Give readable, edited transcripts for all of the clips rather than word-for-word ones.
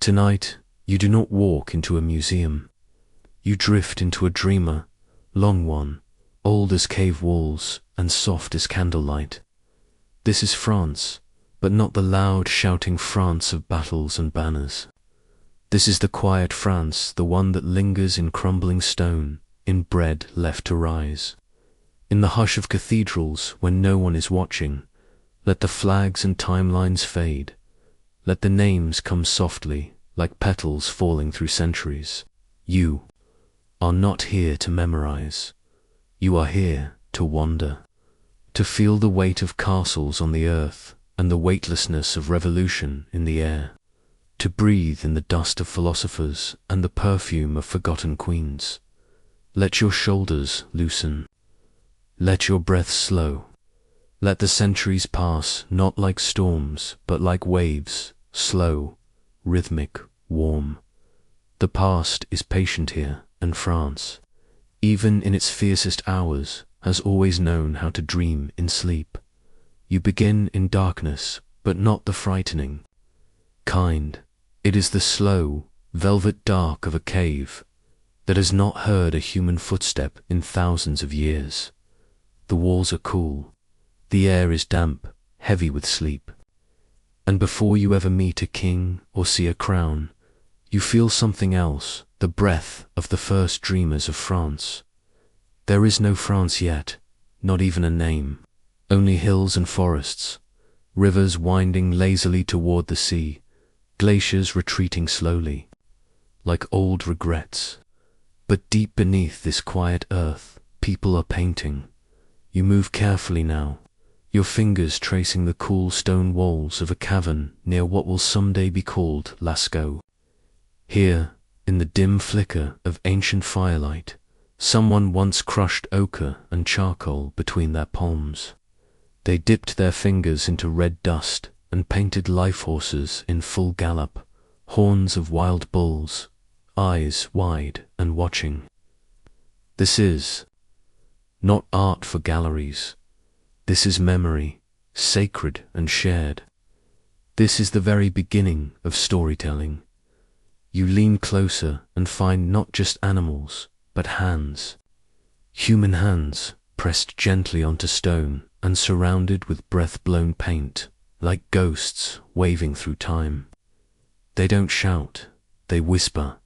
Tonight, you do not walk into a museum. You drift into a dreamer, long one, old as cave walls and soft as candlelight. This is France, but not the loud shouting France of battles and banners. This is the quiet France, the one that lingers in crumbling stone, in bread left to rise. In the hush of cathedrals when no one is watching, let the flags and timelines fade. Let the names come softly, like petals falling through centuries. You are not here to memorize. You are here to wander, to feel the weight of castles on the earth and the weightlessness of revolution in the air, to breathe in the dust of philosophers and the perfume of forgotten queens. Let your shoulders loosen. Let your breath slow. Let the centuries pass not like storms, but like waves, slow, rhythmic, warm. The past is patient here, and France, even in its fiercest hours, has always known how to dream in sleep. You begin in darkness, but not the frightening kind. It is the slow, velvet dark of a cave that has not heard a human footstep in thousands of years. The walls are cool. The air is damp, heavy with sleep. And before you ever meet a king or see a crown, you feel something else, the breath of the first dreamers of France. There is no France yet, not even a name, only hills and forests, rivers winding lazily toward the sea, glaciers retreating slowly, like old regrets. But deep beneath this quiet earth, people are painting. You move carefully now, your fingers tracing the cool stone walls of a cavern near what will someday be called Lascaux. Here, in the dim flicker of ancient firelight, someone once crushed ochre and charcoal between their palms. They dipped their fingers into red dust and painted life horses in full gallop, horns of wild bulls, eyes wide and watching. This is not art for galleries. This is memory, sacred and shared. This is the very beginning of storytelling. You lean closer and find not just animals, but hands. Human hands pressed gently onto stone and surrounded with breath-blown paint, like ghosts waving through time. They don't shout, they whisper.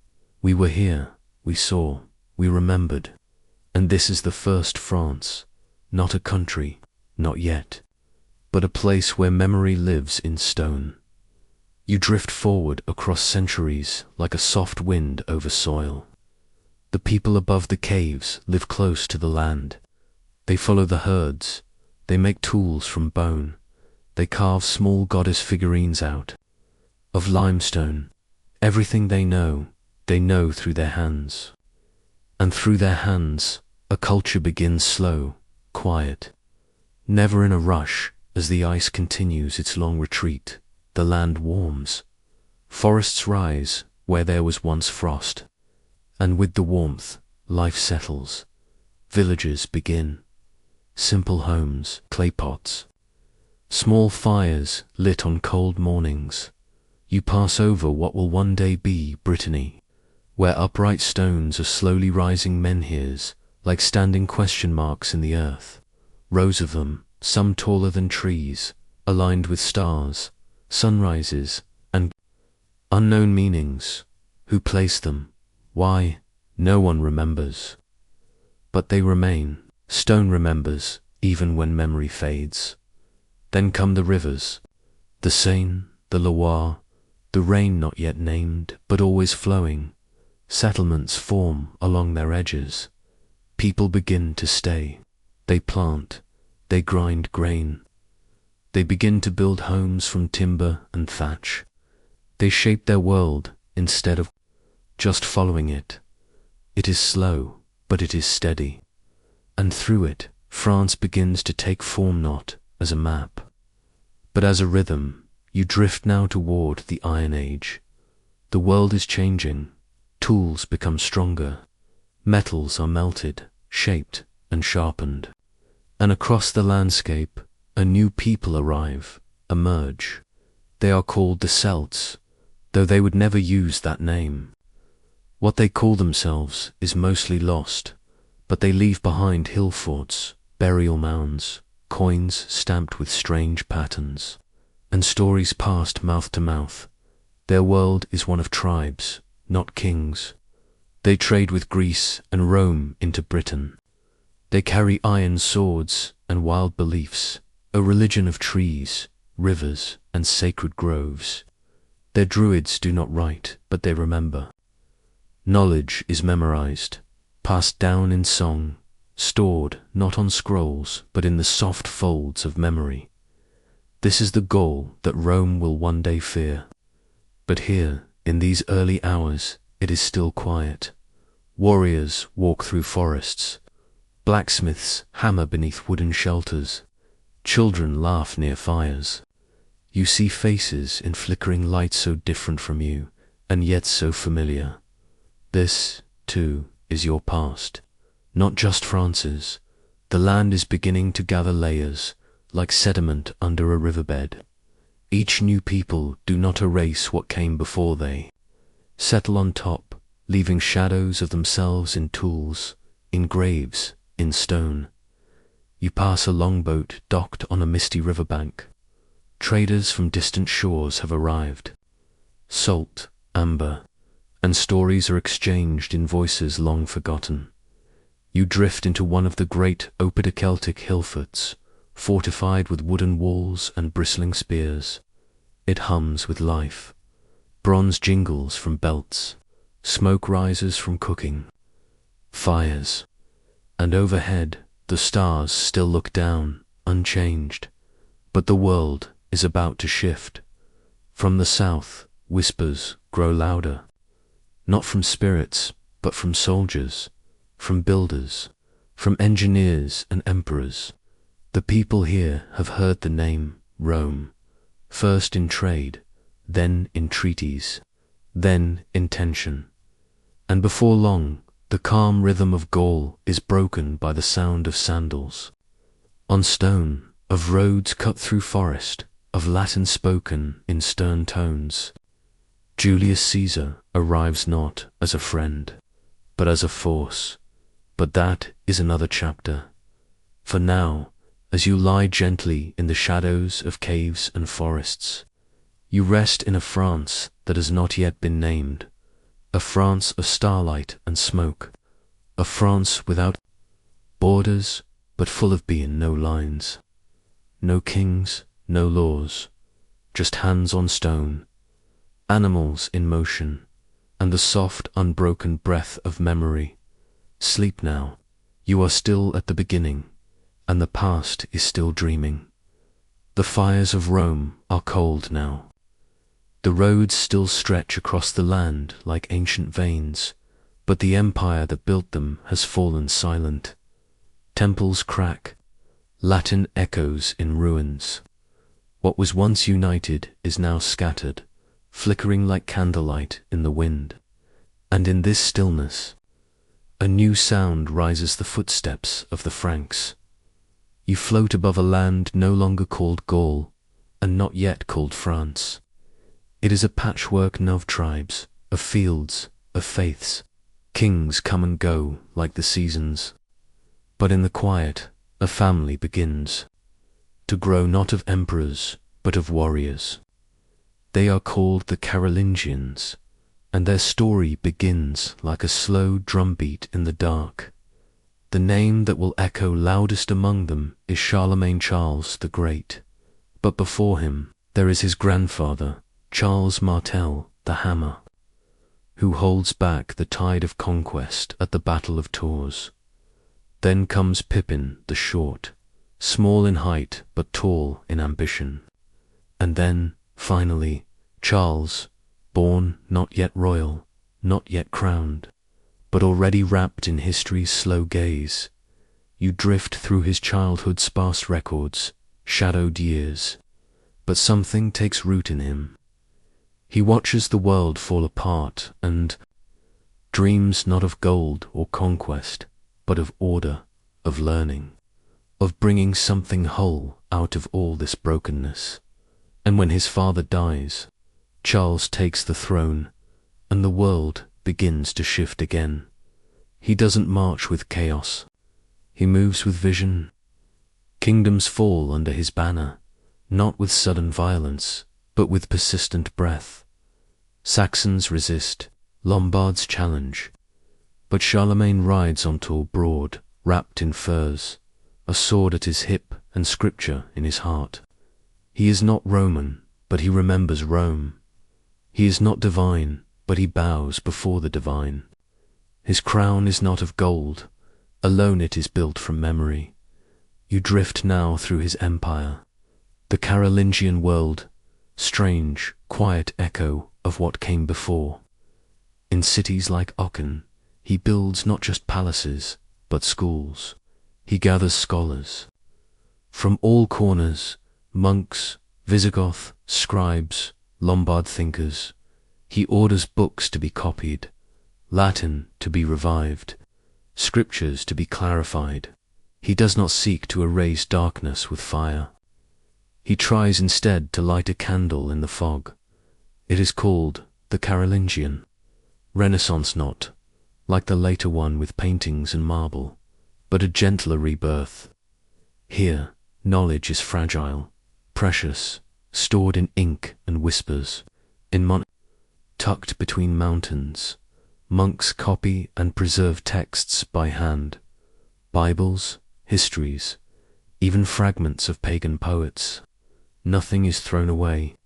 We were here, we saw, we remembered. And this is the first France, not a country, not yet, but a place where memory lives in stone. You drift forward across centuries like a soft wind over soil. The people above the caves live close to the land. They follow the herds. They make tools from bone. They carve small goddess figurines out of limestone. Everything they know through their hands. And through their hands, a culture begins slow, quiet, never in a rush. As the ice continues its long retreat, the land warms. Forests rise where there was once frost. And with the warmth, life settles. Villages begin. Simple homes, clay pots. Small fires lit on cold mornings. You pass over what will one day be Brittany, where upright stones are slowly rising menhirs, like standing question marks in the earth. Rows of them, some taller than trees, aligned with stars, sunrises, and unknown meanings. Who placed them? Why? No one remembers. But they remain. Stone remembers, even when memory fades. Then come the rivers, the Seine, the Loire, the Rhine not yet named, but always flowing. Settlements form along their edges. People begin to stay. They plant. They grind grain. They begin to build homes from timber and thatch. They shape their world instead of just following it. It is slow, but it is steady. And through it, France begins to take form not as a map, but as a rhythm. You drift now toward the Iron Age. The world is changing. Tools become stronger. Metals are melted, shaped, and sharpened. And across the landscape, a new people arrive, emerge. They are called the Celts, though they would never use that name. What they call themselves is mostly lost, but they leave behind hill forts, burial mounds, coins stamped with strange patterns, and stories passed mouth to mouth. Their world is one of tribes, not kings. They trade with Greece and Rome into Britain. They carry iron swords and wild beliefs, a religion of trees, rivers, and sacred groves. Their druids do not write, but they remember. Knowledge is memorized, passed down in song, stored not on scrolls, but in the soft folds of memory. This is the goal that Rome will one day fear. But here, in these early hours, it is still quiet. Warriors walk through forests. Blacksmiths hammer beneath wooden shelters. Children laugh near fires. You see faces in flickering light so different from you, and yet so familiar. This, too, is your past, not just France's. The land is beginning to gather layers, like sediment under a riverbed. Each new people do not erase what came before they settle on top, leaving shadows of themselves in tools, in graves, in stone. You pass a longboat docked on a misty riverbank. Traders from distant shores have arrived. Salt, amber, and stories are exchanged in voices long forgotten. You drift into one of the great Celtic hill forts, fortified with wooden walls and bristling spears. It hums with life. Bronze jingles from belts. Smoke rises from cooking. Fires. And overhead, the stars still look down, unchanged. But the world is about to shift. From the south, whispers grow louder. Not from spirits, but from soldiers, from builders, from engineers and emperors. The people here have heard the name Rome, first in trade, then in treaties, then in tension. And before long, the calm rhythm of Gaul is broken by the sound of sandals. On stone, of roads cut through forest, of Latin spoken in stern tones. Julius Caesar arrives not as a friend, but as a force. But that is another chapter. For now, as you lie gently in the shadows of caves and forests, you rest in a France that has not yet been named, a France of starlight and smoke, a France without borders, but full of being no lines. No kings, no laws, just hands on stone, animals in motion, and the soft, unbroken breath of memory. Sleep now. You are still at the beginning, and the past is still dreaming. The fires of Rome are cold now. The roads still stretch across the land like ancient veins, but the empire that built them has fallen silent. Temples crack, Latin echoes in ruins. What was once united is now scattered, flickering like candlelight in the wind. And in this stillness, a new sound rises, the footsteps of the Franks. You float above a land no longer called Gaul, and not yet called France. It is a patchwork of tribes, of fields, of faiths. Kings come and go like the seasons. But in the quiet, a family begins to grow, not of emperors, but of warriors. They are called the Carolingians, and their story begins like a slow drumbeat in the dark. The name that will echo loudest among them is Charlemagne Charles the Great, but before him there is his grandfather, Charles Martel the Hammer, who holds back the tide of conquest at the Battle of Tours. Then comes Pippin the Short, small in height but tall in ambition. And then, finally, Charles, born not yet royal, not yet crowned, but already wrapped in history's slow gaze. You drift through his childhood's sparse records, shadowed years, but something takes root in him. He watches the world fall apart and dreams not of gold or conquest, but of order, of learning, of bringing something whole out of all this brokenness. And when his father dies, Charles takes the throne, and the world begins to shift again. He doesn't march with chaos. He moves with vision. Kingdoms fall under his banner, not with sudden violence, but with persistent breath. Saxons resist, Lombards challenge, but Charlemagne rides onto a broad, wrapped in furs, a sword at his hip and scripture in his heart. He is not Roman, but he remembers Rome. He is not divine, but he bows before the divine. His crown is not of gold, alone it is built from memory. You drift now through his empire, the Carolingian world, strange, quiet echo of what came before. In cities like Aachen, he builds not just palaces, but schools. He gathers scholars. From all corners, monks, Visigoth, scribes, Lombard thinkers. He orders books to be copied, Latin to be revived, scriptures to be clarified. He does not seek to erase darkness with fire. He tries instead to light a candle in the fog. It is called the Carolingian. Renaissance not, like the later one with paintings and marble, but a gentler rebirth. Here, knowledge is fragile, precious, stored in ink and whispers, tucked between mountains. Monks copy and preserve texts by hand, Bibles, histories, even fragments of pagan poets. Nothing is thrown away.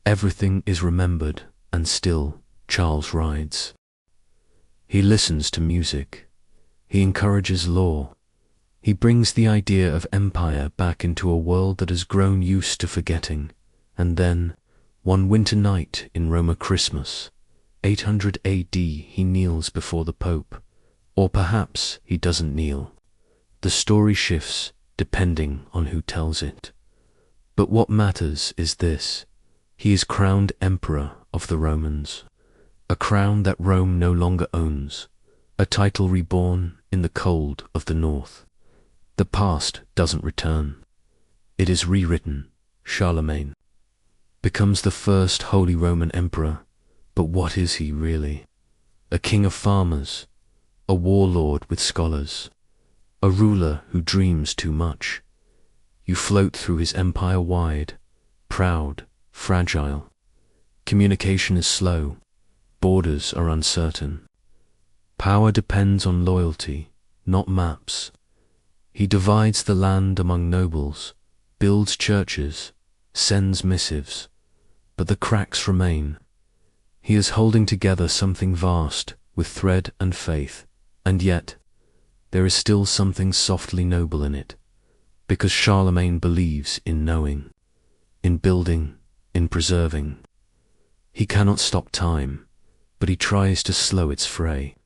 Everything is remembered, and still Charles rides. He listens to music. He encourages law. He brings the idea of empire back into a world that has grown used to forgetting. And then, one winter night in Roma Christmas, 800 AD, he kneels before the Pope. Or perhaps he doesn't kneel. The story shifts depending on who tells it. But what matters is this: he is crowned Emperor of the Romans, a crown that Rome no longer owns, a title reborn in the cold of the north. The past doesn't return. It is rewritten. Charlemagne becomes the first Holy Roman Emperor, but what is he really? A king of farmers, a warlord with scholars, a ruler who dreams too much. You float through his empire wide, proud, fragile. Communication is slow, borders are uncertain. Power depends on loyalty, not maps. He divides the land among nobles, builds churches, sends missives, but the cracks remain. He is holding together something vast with thread and faith, and yet there is still something softly noble in it, because Charlemagne believes in knowing, in building, in preserving. He cannot stop time, but he tries to slow its fray,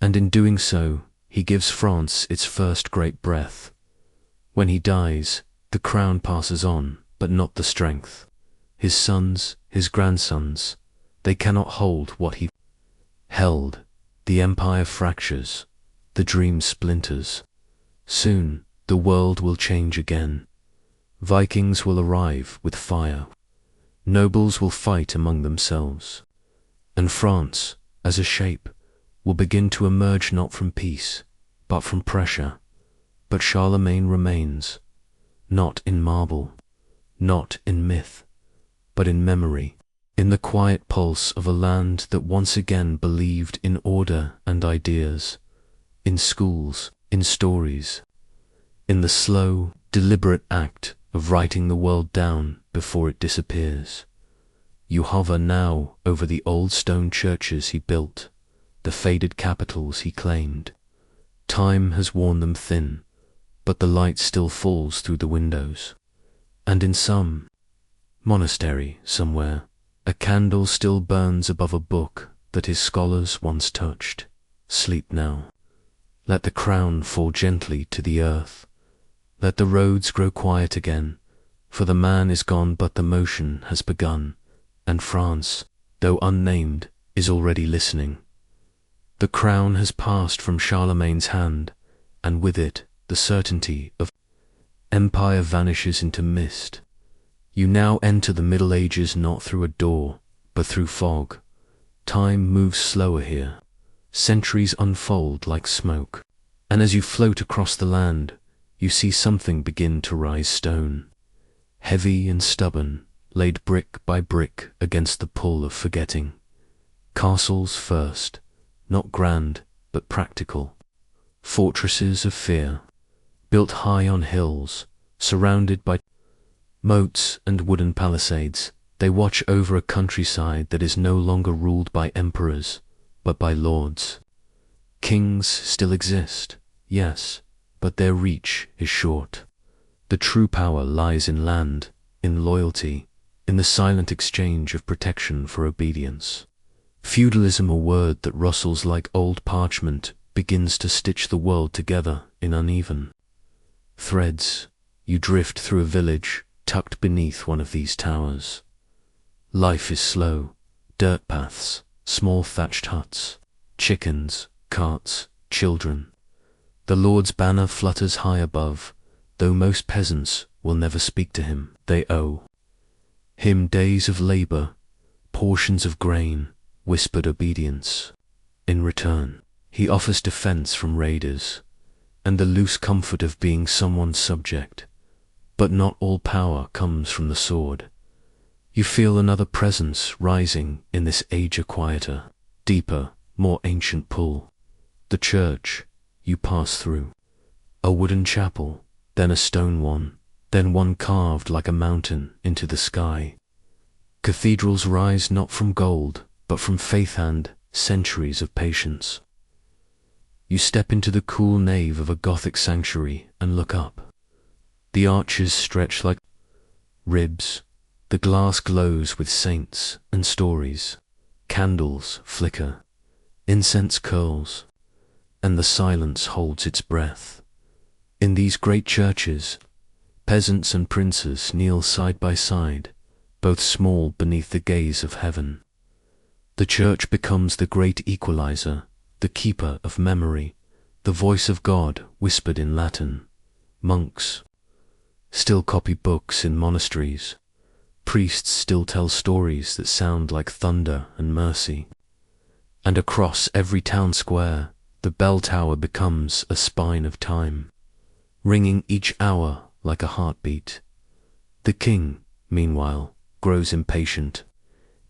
and in doing so, he gives France its first great breath. When he dies, the crown passes on, but not the strength. His sons, his grandsons, they cannot hold what he held. The empire fractures, the dream splinters. Soon, the world will change again. Vikings will arrive with fire. Nobles will fight among themselves. And France, as a shape, will begin to emerge not from peace, but from pressure. But Charlemagne remains, not in marble, not in myth, but in memory, in the quiet pulse of a land that once again believed in order and ideas, in schools, in stories, in the slow, deliberate act of writing the world down before it disappears. You hover now over the old stone churches he built, the faded capitals he claimed. Time has worn them thin, but the light still falls through the windows. And in some monastery somewhere, a candle still burns above a book that his scholars once touched. Sleep now. Let the crown fall gently to the earth. Let the roads grow quiet again, for the man is gone but the motion has begun, and France, though unnamed, is already listening. The crown has passed from Charlemagne's hand, and with it the certainty of empire vanishes into mist. You now enter the Middle Ages not through a door, but through fog. Time moves slower here. Centuries unfold like smoke. And as you float across the land, you see something begin to rise stone. Heavy and stubborn, laid brick by brick against the pull of forgetting. Castles first, not grand, but practical. Fortresses of fear, built high on hills, surrounded by moats and wooden palisades. They watch over a countryside that is no longer ruled by emperors, but by lords. Kings still exist, yes, but their reach is short. The true power lies in land, in loyalty, in the silent exchange of protection for obedience. Feudalism, a word that rustles like old parchment, begins to stitch the world together in uneven threads. You drift through a village tucked beneath one of these towers. Life is slow, dirt paths, small thatched huts, chickens, carts, children. The Lord's banner flutters high above, though most peasants will never speak to him. They owe him days of labor, portions of grain, whispered obedience. In return, he offers defense from raiders, and the loose comfort of being someone's subject. But not all power comes from the sword. You feel another presence rising in this age, a quieter, deeper, more ancient pull. The church you pass through. A wooden chapel, then a stone one, then one carved like a mountain into the sky. Cathedrals rise not from gold, but from faith and centuries of patience. You step into the cool nave of a Gothic sanctuary and look up. The arches stretch like ribs. The glass glows with saints and stories. Candles flicker. Incense curls. And the silence holds its breath. In these great churches, peasants and princes kneel side by side, both small beneath the gaze of heaven. The church becomes the great equalizer, the keeper of memory, the voice of God whispered in Latin. Monks still copy books in monasteries. Priests still tell stories that sound like thunder and mercy. And across every town square, the bell tower becomes a spine of time, ringing each hour like a heartbeat. The king, meanwhile, grows impatient.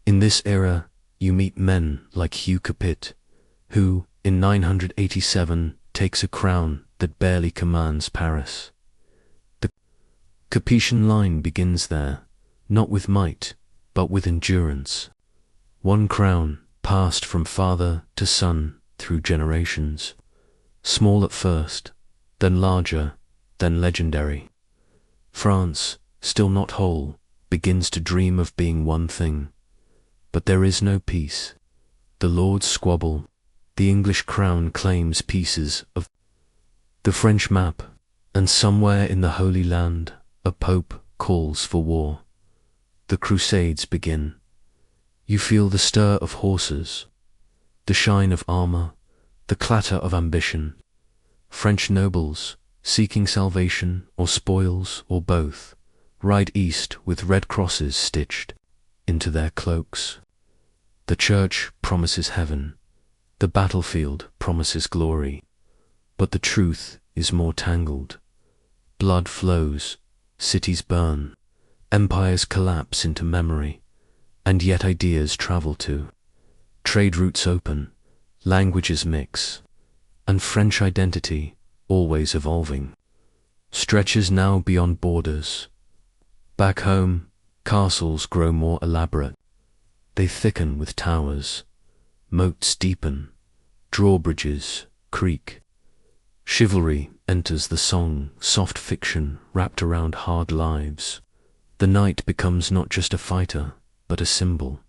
In this era, you meet men like Hugh Capet, who, in 987, takes a crown that barely commands Paris. The Capetian line begins there, not with might, but with endurance. One crown passed from father to son through generations, small at first, then larger, then legendary. France, still not whole, begins to dream of being one thing. But there is no peace. The lords squabble. The English crown claims pieces of the French map, and somewhere in the Holy Land, a pope calls for war. The Crusades begin. You feel the stir of horses, the shine of armor, the clatter of ambition. French nobles, seeking salvation or spoils or both, ride east with red crosses stitched into their cloaks. The church promises heaven, the battlefield promises glory, but the truth is more tangled. Blood flows, cities burn, empires collapse into memory, and yet ideas travel too. Trade routes open, languages mix, and French identity, always evolving, stretches now beyond borders. Back home, castles grow more elaborate. They thicken with towers, moats deepen, drawbridges creak. Chivalry enters the song, soft fiction wrapped around hard lives. The knight becomes not just a fighter, but a symbol,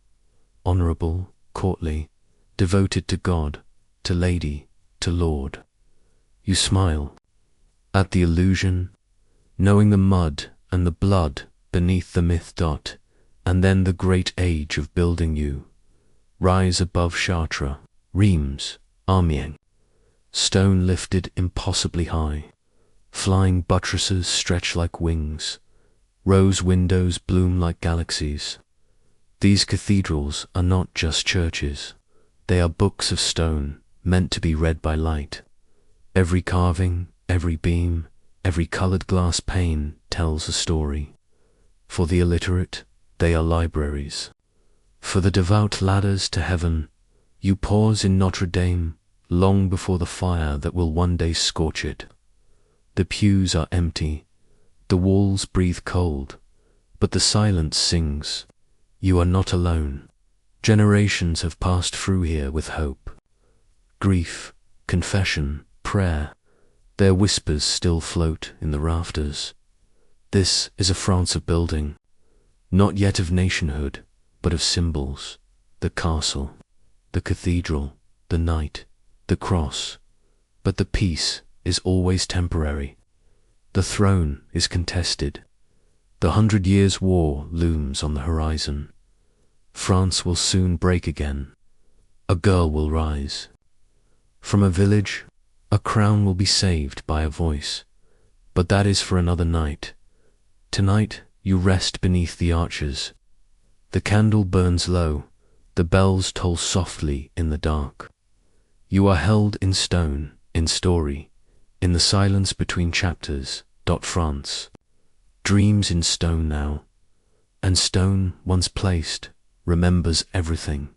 honorable, courtly, devoted to God, to lady, to lord. You smile at the illusion, knowing the mud and the blood beneath the myth dot, and then the great age of building you. Rise above Chartres, Reims, Amiens, stone lifted impossibly high, flying buttresses stretch like wings, rose windows bloom like galaxies. These cathedrals are not just churches. They are books of stone meant to be read by light. Every carving, every beam, every colored glass pane tells a story. For the illiterate, they are libraries. For the devout ladders to heaven, you pause in Notre Dame long before the fire that will one day scorch it. The pews are empty, the walls breathe cold, but the silence sings. You are not alone. Generations have passed through here with hope. Grief, confession, prayer, their whispers still float in the rafters. This is a France of building, not yet of nationhood, but of symbols. The castle, the cathedral, the knight, the cross. But the peace is always temporary. The throne is contested. The 100 Years' War looms on the horizon. France will soon break again. A girl will rise. From a village, a crown will be saved by a voice. But that is for another night. Tonight you rest beneath the arches. The candle burns low, the bells toll softly in the dark. You are held in stone, in story, in the silence between chapters. France dreams in stone now, and stone once placed remembers everything.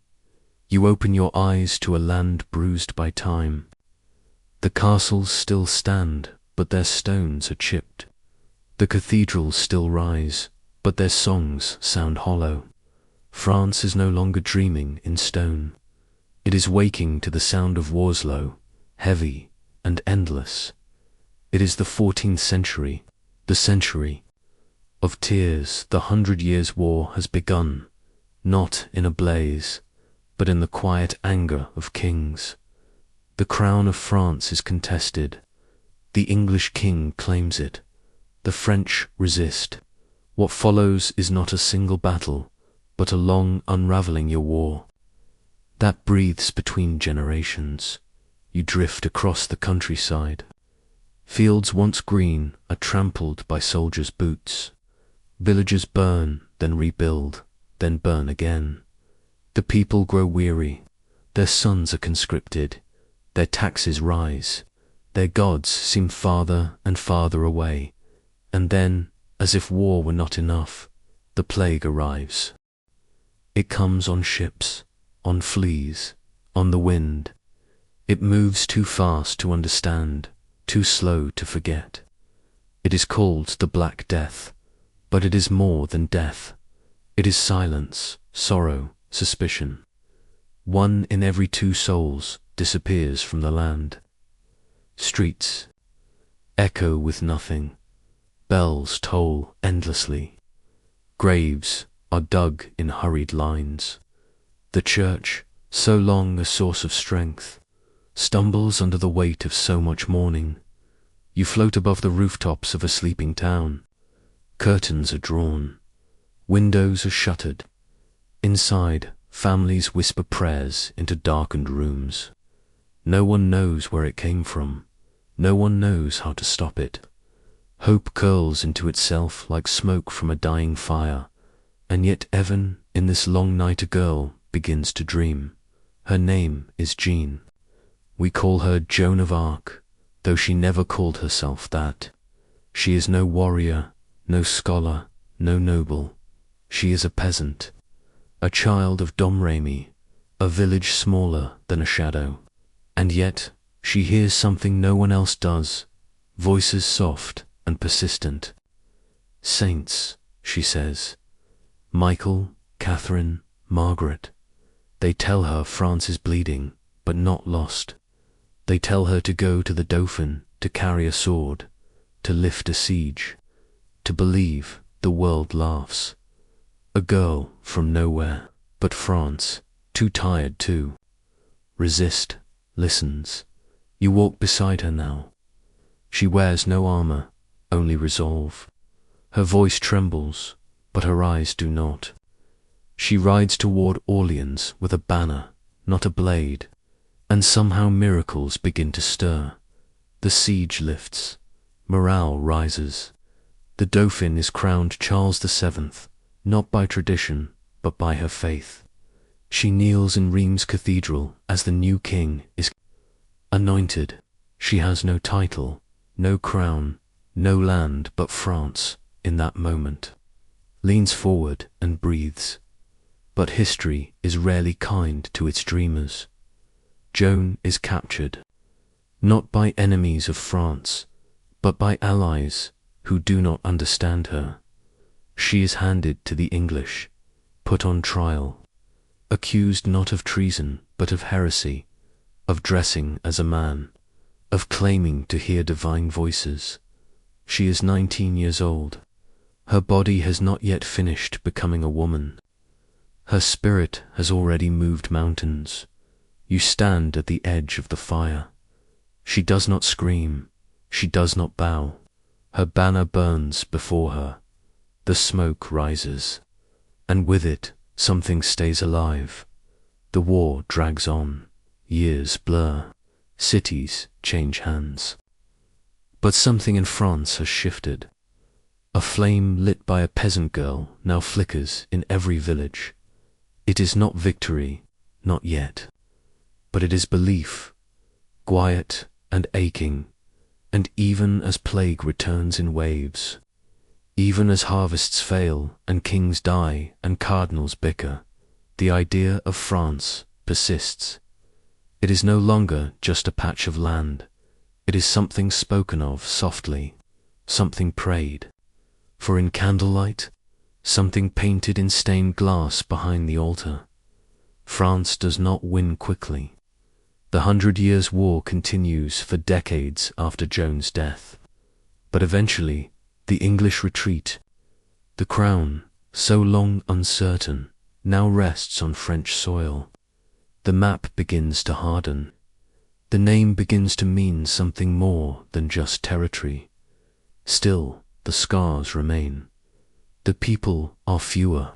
You open your eyes to a land bruised by time. The castles still stand, but their stones are chipped. The cathedrals still rise, but their songs sound hollow. France is no longer dreaming in stone. It is waking to the sound of Warslow, heavy and endless. It is the 14th century, the century of tears. The 100 Years' War has begun, not in a blaze, but in the quiet anger of kings. The crown of France is contested. The English king claims it. The French resist. What follows is not a single battle, but a long unraveling your war. That breathes between generations. You drift across the countryside. Fields once green are trampled by soldiers' boots. Villages burn, then rebuild, then burn again. The people grow weary. Their sons are conscripted. Their taxes rise. Their gods seem farther and farther away. And then, as if war were not enough, the plague arrives. It comes on ships, on fleas, on the wind. It moves too fast to understand, too slow to forget. It is called the Black Death, but it is more than death. It is silence, sorrow, suspicion. 1 in every 2 souls disappears from the land. Streets echo with nothing. Bells toll endlessly. Graves are dug in hurried lines. The church, so long a source of strength, stumbles under the weight of so much mourning. You float above the rooftops of a sleeping town. Curtains are drawn. Windows are shuttered. Inside, families whisper prayers into darkened rooms. No one knows where it came from. No one knows how to stop it. Hope curls into itself like smoke from a dying fire, and yet even in this long night a girl begins to dream. Her name is Jean. We call her Joan of Arc, though she never called herself that. She is no warrior, no scholar, no noble. She is a peasant, a child of Domremy, a village smaller than a shadow. And yet she hears something no one else does, voices soft and persistent. Saints, she says. Michael, Catherine, Margaret. They tell her France is bleeding, but not lost. They tell her to go to the Dauphin, to carry a sword, to lift a siege, to believe the world laughs. A girl from nowhere, but France, too tired to resist, listens. You walk beside her now. She wears no armor, only resolve. Her voice trembles, but her eyes do not. She rides toward Orleans with a banner, not a blade, and somehow miracles begin to stir. The siege lifts. Morale rises. The Dauphin is crowned Charles VII, not by tradition, but by her faith. She kneels in Rheims Cathedral as the new king is anointed. She has no title, no crown, no land but France in that moment. Leans forward and breathes. But history is rarely kind to its dreamers. Joan is captured, not by enemies of France, but by allies who do not understand her. She is handed to the English, put on trial, accused not of treason but of heresy, of dressing as a man, of claiming to hear divine voices. She is 19 years old. Her body has not yet finished becoming a woman. Her spirit has already moved mountains. You stand at the edge of the fire. She does not scream. She does not bow. Her banner burns before her. The smoke rises, and with it something stays alive. The war drags on. Years blur. Cities change hands. But something in France has shifted. A flame lit by a peasant girl now flickers in every village. It is not victory, not yet, but it is belief, quiet and aching, and even as plague returns in waves, even as harvests fail and kings die and cardinals bicker, the idea of France persists. It is no longer just a patch of land. It is something spoken of softly, something prayed for in candlelight, something painted in stained glass behind the altar. France does not win quickly. The 100 Years' War continues for decades after Joan's death. But eventually, the English retreat. The crown, so long uncertain, now rests on French soil. The map begins to harden. The name begins to mean something more than just territory. Still, the scars remain. The people are fewer,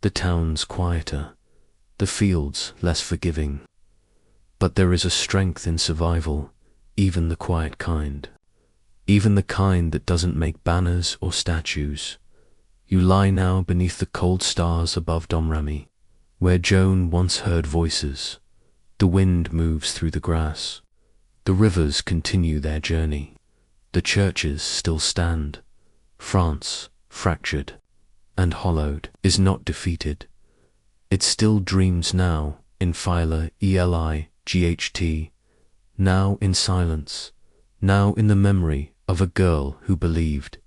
the towns quieter, the fields less forgiving. But there is a strength in survival, even the quiet kind. Even the kind that doesn't make banners or statues. You lie now beneath the cold stars above Domremy, where Joan once heard voices. The wind moves through the grass. The rivers continue their journey. The churches still stand. France, fractured and hollowed, is not defeated. It still dreams now in Phyla Elight, now in silence, now in the memory of a girl who believed.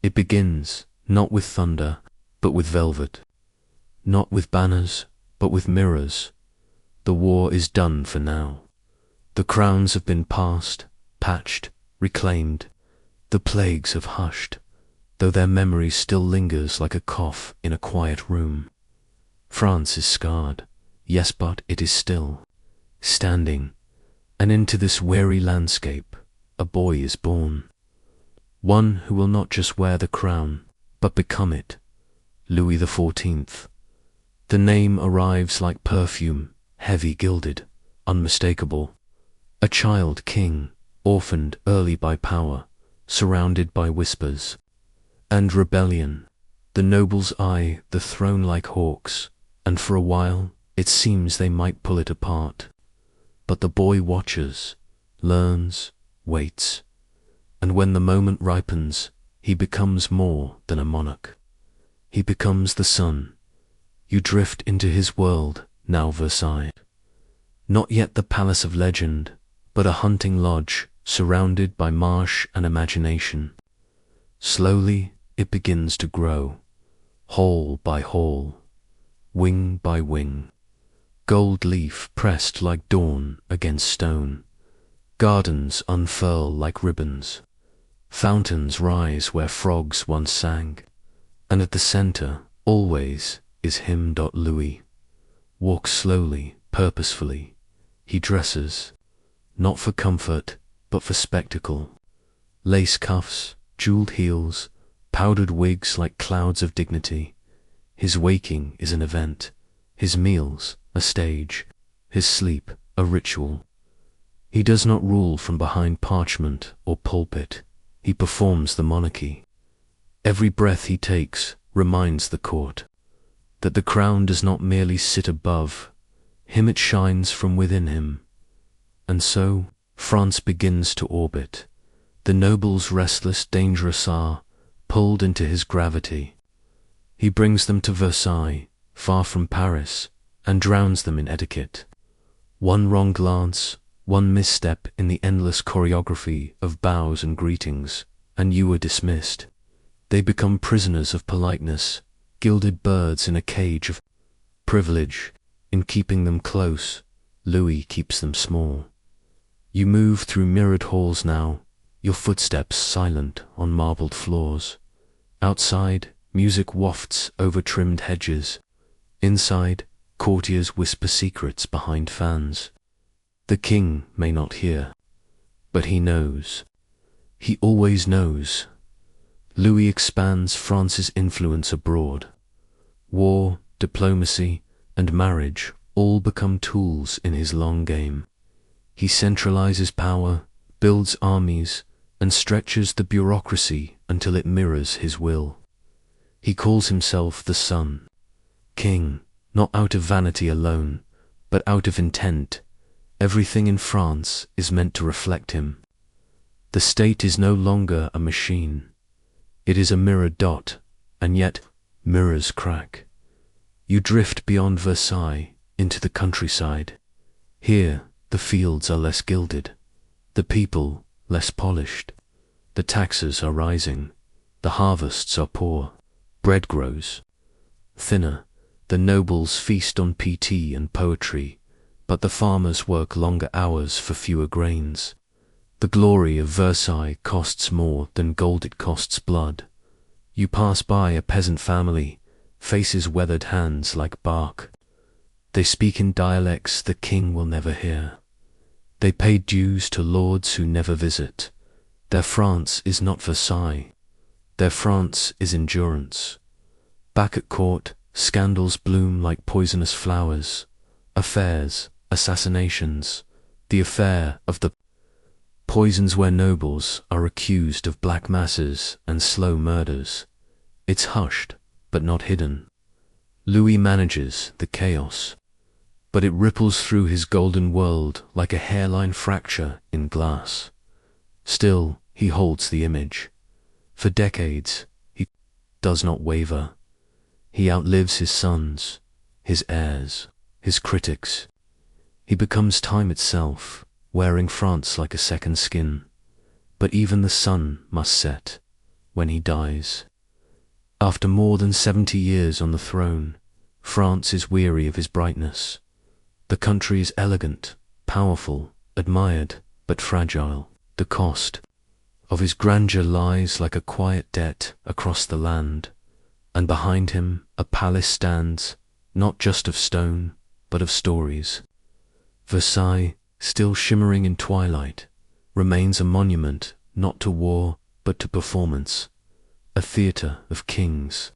It begins not with thunder, but with velvet, not with banners, but with mirrors. The war is done for now. The crowns have been passed, patched, reclaimed. The plagues have hushed, though their memory still lingers like a cough in a quiet room. France is scarred, yes, but it is still standing, and into this weary landscape a boy is born. One who will not just wear the crown, but become it, Louis XIV. The name arrives like perfume, heavy gilded, unmistakable. A child king, orphaned early by power, surrounded by whispers and rebellion. The nobles eye the throne like hawks, and for a while it seems they might pull it apart. But the boy watches, learns, waits, and when the moment ripens, he becomes more than a monarch. He becomes the sun. You drift into his world, now Versailles. Not yet the palace of legend, but a hunting lodge surrounded by marsh and imagination. Slowly it begins to grow, hall by hall, wing by wing. Gold leaf pressed like dawn against stone. Gardens unfurl like ribbons. Fountains rise where frogs once sang. And at the center, always, is him. Louis. Walks slowly, purposefully. He dresses, not for comfort, but for spectacle. Lace cuffs, jeweled heels, powdered wigs like clouds of dignity. His waking is an event, his meals a stage, his sleep a ritual. He does not rule from behind parchment or pulpit. He performs the monarchy. Every breath he takes reminds the court. that the crown does not merely sit above him, it shines from within him. And so France begins to orbit. The nobles restless, dangerous are pulled into his gravity. He brings them to Versailles, far from Paris, and drowns them in etiquette. One wrong glance, one misstep in the endless choreography of bows and greetings, and you were dismissed. They become prisoners of politeness, gilded birds in a cage of privilege. In keeping them close, Louis keeps them small. You move through mirrored halls now, your footsteps silent on marbled floors. Outside, music wafts over trimmed hedges. Inside, courtiers whisper secrets behind fans. The king may not hear, but he knows. He always knows. Louis expands France's influence abroad. War, diplomacy, and marriage all become tools in his long game. He centralizes power, builds armies, and stretches the bureaucracy until it mirrors his will. He calls himself the Sun, king, not out of vanity alone, but out of intent. Everything in France is meant to reflect him. The state is no longer a machine. It is a mirrored dot, and yet mirrors crack. You drift beyond Versailles into the countryside. Here, the fields are less gilded, the people less polished. The taxes are rising, the harvests are poor, bread grows thinner, the nobles feast on PT and poetry, but the farmers work longer hours for fewer grains. The glory of Versailles costs more than gold, it costs blood. You pass by a peasant family, faces weathered, hands like bark. They speak in dialects the king will never hear. They pay dues to lords who never visit. Their France is not Versailles. Their France is endurance. Back at court, scandals bloom like poisonous flowers. Affairs, assassinations, the affair of the poisons where nobles are accused of black masses and slow murders. It's hushed, but not hidden. Louis manages the chaos, but it ripples through his golden world like a hairline fracture in glass. Still, he holds the image. For decades, he does not waver. He outlives his sons, his heirs, his critics. He becomes time itself, wearing France like a second skin. But even the sun must set when he dies. After more than 70 years on the throne, France is weary of his brightness. The country is elegant, powerful, admired, but fragile. The cost of his grandeur lies like a quiet debt across the land, and behind him a palace stands, not just of stone, but of stories. Versailles, still shimmering in twilight, remains a monument not to war, but to performance, a theatre of kings,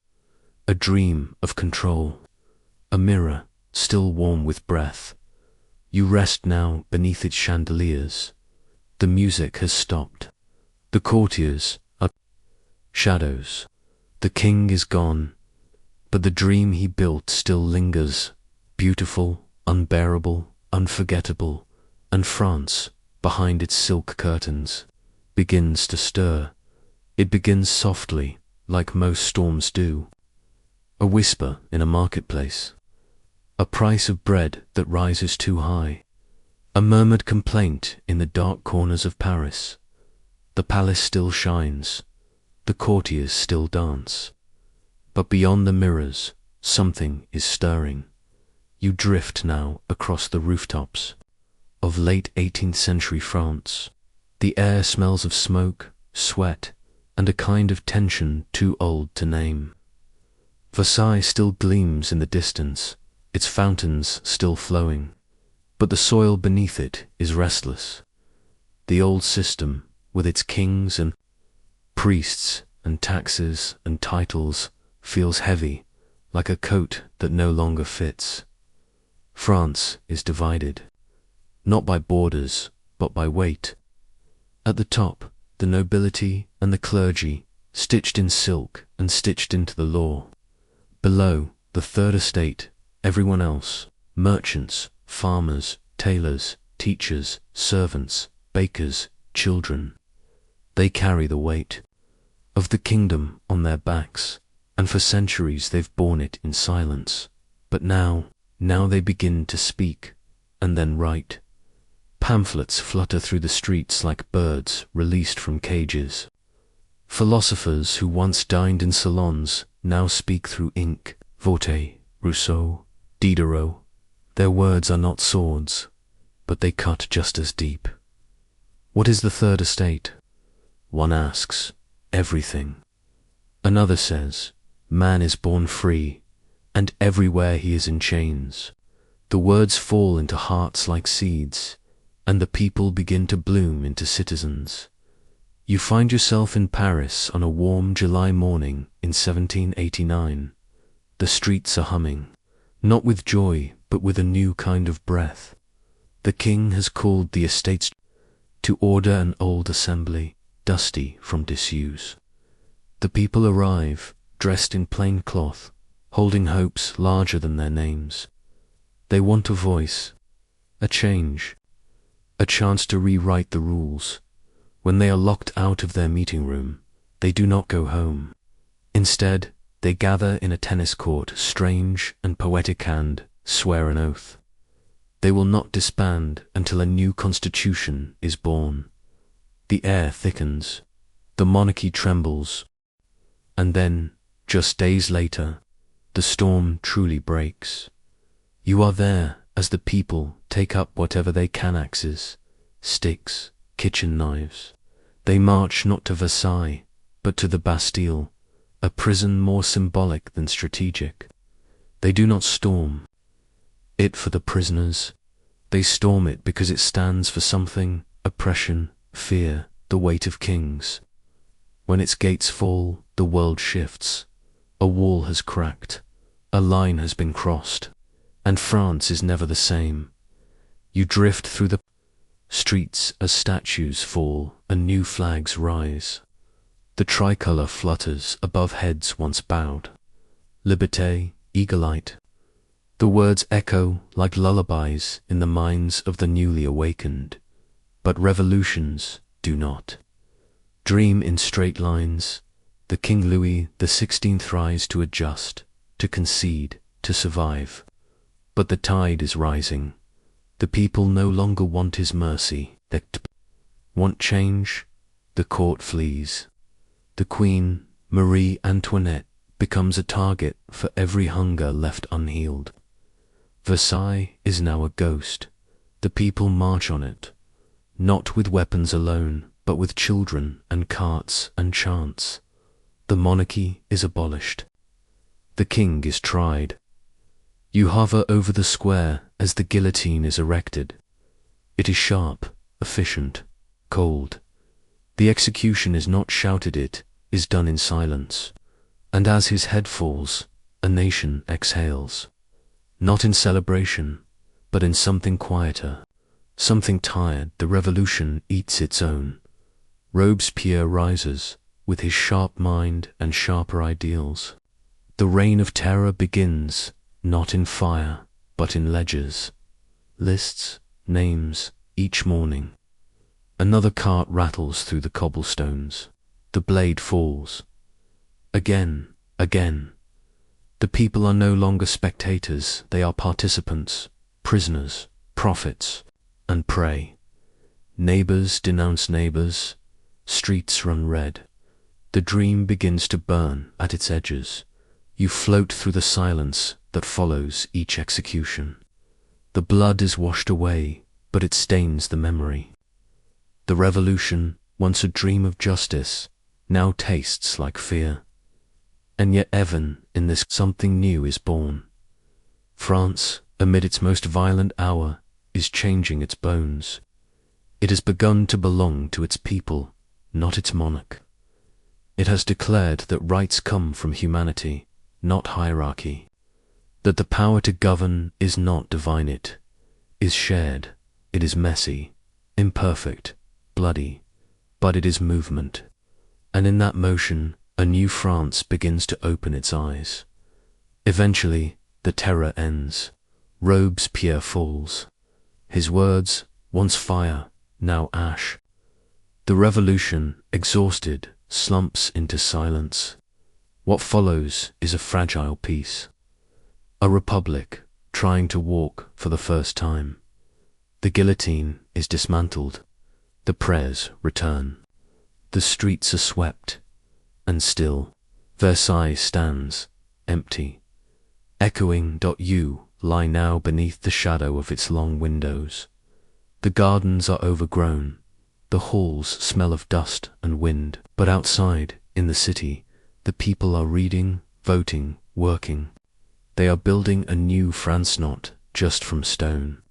a dream of control, a mirror still warm with breath. You rest now beneath its chandeliers. The music has stopped. The courtiers are shadows. The king is gone, but the dream he built still lingers, beautiful, unbearable, unforgettable, and France, behind its silk curtains, begins to stir. It begins softly, like most storms do. A whisper in a marketplace. A price of bread that rises too high. A murmured complaint in the dark corners of Paris. The palace still shines. The courtiers still dance. But beyond the mirrors, something is stirring. You drift now across the rooftops of late 18th century France. The air smells of smoke, sweat, and a kind of tension too old to name. Versailles still gleams in the distance, its fountains still flowing, but the soil beneath it is restless. The old system, with its kings and priests and taxes and titles, feels heavy, like a coat that no longer fits. France is divided, not by borders, but by weight. At the top, the nobility and the clergy, stitched in silk and stitched into the law. Below, The third estate, everyone else, merchants, farmers, tailors, teachers, servants, bakers, children, they carry the weight of the kingdom on their backs, and for centuries they've borne it in silence. But now they begin to speak, and then write. Pamphlets flutter through the streets like birds released from cages. Philosophers who once dined in salons now speak through ink. Voltaire, Rousseau, Diderot. Their words are not swords, but they cut just as deep. What is the third estate? One asks, everything. Another says, man is born free, and everywhere he is in chains. The words fall into hearts like seeds, and the people begin to bloom into citizens. You find yourself in Paris on a warm July morning in 1789. The streets are humming, not with joy, but with a new kind of breath. The king has called the estates to order an old assembly, dusty from disuse. The people arrive, dressed in plain cloth, holding hopes larger than their names. They want a voice, a change, a chance to rewrite the rules. When they are locked out of their meeting room, they do not go home. Instead, they gather in a tennis court, strange and poetic, and swear an oath. They will not disband until a new constitution is born. The air thickens, the monarchy trembles, and then, just days later, the storm truly breaks. You are there as the people take up whatever they can: axes, sticks, kitchen knives. They march not to Versailles, but to the Bastille, a prison more symbolic than strategic. They do not storm it for the prisoners. They storm it because it stands for something: oppression, fear, the weight of kings. When its gates fall, the world shifts. A wall has cracked, a line has been crossed, and France is never the same. You drift through the streets as statues fall and new flags rise. The tricolour flutters above heads once bowed. Liberté, eagle-eyed. The words echo like lullabies in the minds of the newly awakened. But revolutions do not dream in straight lines. The King Louis XVI rise to adjust, to concede, to survive. But the tide is rising. The people no longer want his mercy. They want change. The court flees. The Queen, Marie Antoinette, becomes a target for every hunger left unhealed. Versailles is now a ghost. The people march on it, not with weapons alone, but with children and carts and chants. The monarchy is abolished. The king is tried. You hover over the square as the guillotine is erected. It is sharp, efficient, cold. The execution is not shouted, it is done in silence. And as his head falls, a nation exhales. Not in celebration, but in something quieter, something tired. The revolution eats its own. Robespierre rises, with his sharp mind and sharper ideals. The reign of terror begins, not in fire, but in ledgers. Lists, names, each morning. Another cart rattles through the cobblestones. The blade falls. Again, again. The people are no longer spectators, they are participants, prisoners, prophets, and prey. Neighbors denounce neighbors, streets run red. The dream begins to burn at its edges. You float through the silence that follows each execution. The blood is washed away, but it stains the memory. The revolution, once a dream of justice, now tastes like fear. And yet even in this something new is born. France, amid its most violent hour, is changing its bones. It has begun to belong to its people, not its monarch. It has declared that rights come from humanity, not hierarchy. That the power to govern is not divine, it is shared. It is messy, imperfect, bloody, but it is movement. And in that motion, a new France begins to open its eyes. Eventually, the terror ends. Robespierre falls. His words, once fire, now ash. The revolution, exhausted, slumps into silence. What follows is a fragile peace. A republic trying to walk for the first time. The guillotine is dismantled. The prayers return. The streets are swept, and still, Versailles stands, empty. Echoing. You lie now beneath the shadow of its long windows. The gardens are overgrown. The halls smell of dust and wind. But outside, in the city, the people are reading, voting, working. They are building a new France, not just from stone,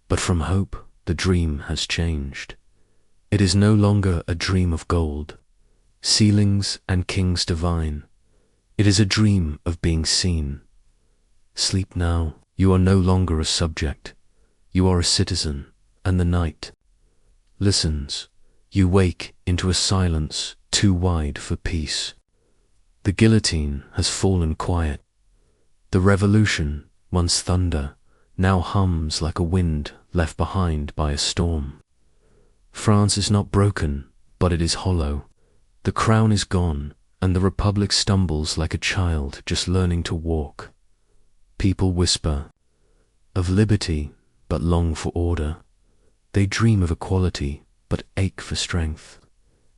but from hope. The dream has changed. It is no longer a dream of gold, ceilings and kings divine. It is a dream of being seen. Sleep now. You are no longer a subject. You are a citizen, and the night listens. You wake into a silence too wide for peace. The guillotine has fallen quiet. The revolution, once thunder, now hums like a wind left behind by a storm. France is not broken, but it is hollow. The crown is gone, and the republic stumbles like a child just learning to walk. People whisper of liberty, but long for order. They dream of equality, but ache for strength.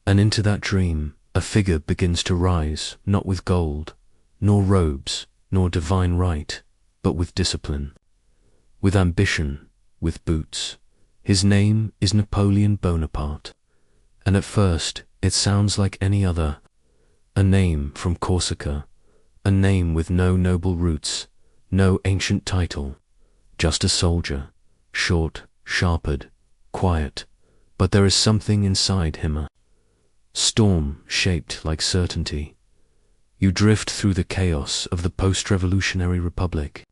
And into that dream, a figure begins to rise, not with gold, nor robes, nor divine right, but with discipline, with ambition, with boots. His name is Napoleon Bonaparte, and at first it sounds like any other, a name from Corsica, a name with no noble roots, no ancient title, just a soldier, short, sharpered, quiet, but there is something inside him, a storm shaped like certainty. You drift through the chaos of the post-revolutionary republic.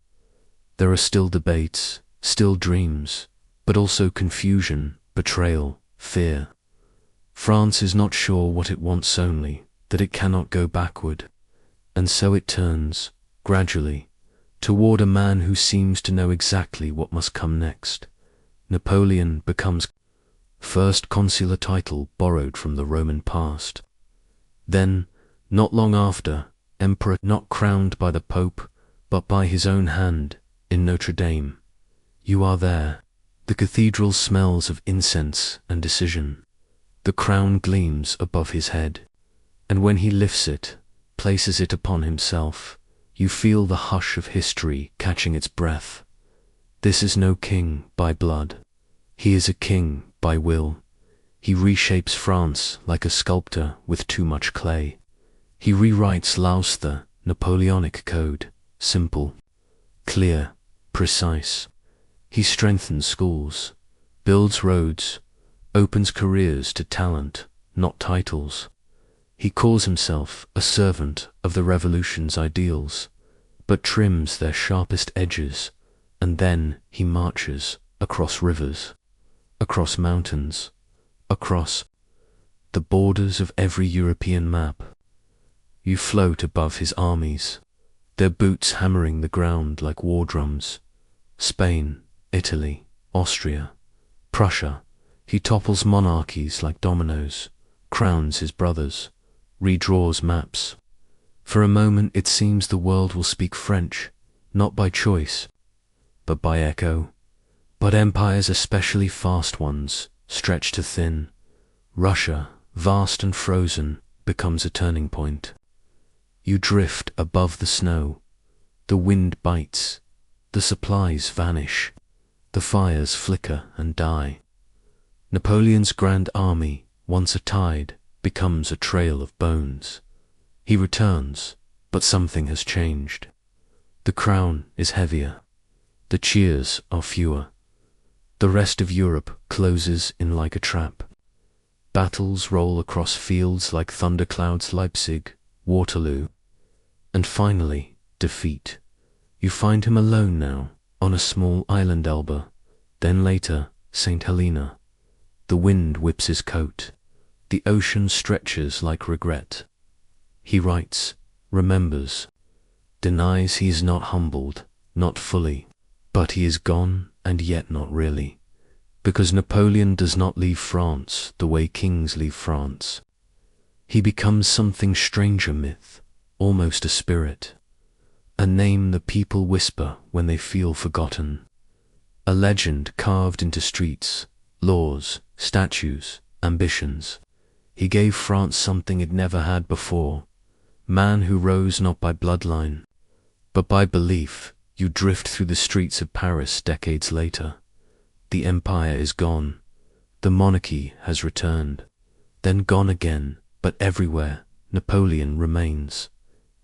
There are still debates, still dreams, but also confusion, betrayal, fear. France is not sure what it wants, only that it cannot go backward, and so it turns, gradually, toward a man who seems to know exactly what must come next. Napoleon becomes first consular title borrowed from the Roman past. Then, not long after, emperor, not crowned by the Pope, but by his own hand, in Notre Dame. You are there. The cathedral smells of incense and decision. The crown gleams above his head, and when he lifts it, places it upon himself, you feel the hush of history catching its breath. This is no king by blood. He is a king by will. He reshapes France like a sculptor with too much clay. He rewrites Laos, the Napoleonic code, simple, clear, precise. He strengthens schools, builds roads, opens careers to talent, not titles. He calls himself a servant of the revolution's ideals, but trims their sharpest edges, and then he marches across rivers, across mountains, across the borders of every European map. You float above his armies, their boots hammering the ground like war drums. Spain, Italy, Austria, Prussia. He topples monarchies like dominoes, crowns his brothers, redraws maps. For a moment it seems the world will speak French, not by choice, but by echo. But empires, especially fast ones, stretch to thin. Russia, vast and frozen, becomes a turning point. You drift above the snow. The wind bites. The supplies vanish. The fires flicker and die. Napoleon's grand army, once a tide, becomes a trail of bones. He returns, but something has changed. The crown is heavier. The cheers are fewer. The rest of Europe closes in like a trap. Battles roll across fields like thunderclouds. Leipzig, Waterloo, and finally, defeat. You find him alone now, on a small island, Elba, then later, St. Helena. The wind whips his coat. The ocean stretches like regret. He writes, remembers. denies he is not humbled, not fully, but he is gone and yet not really, because Napoleon does not leave France the way kings leave France. He becomes something stranger myth, almost a spirit, a name the people whisper when they feel forgotten, a legend carved into streets, laws, statues, ambitions. He gave France something it never had before, man who rose not by bloodline, but by belief. You drift through the streets of Paris decades later. The empire is gone, the monarchy has returned, then gone again, but everywhere Napoleon remains,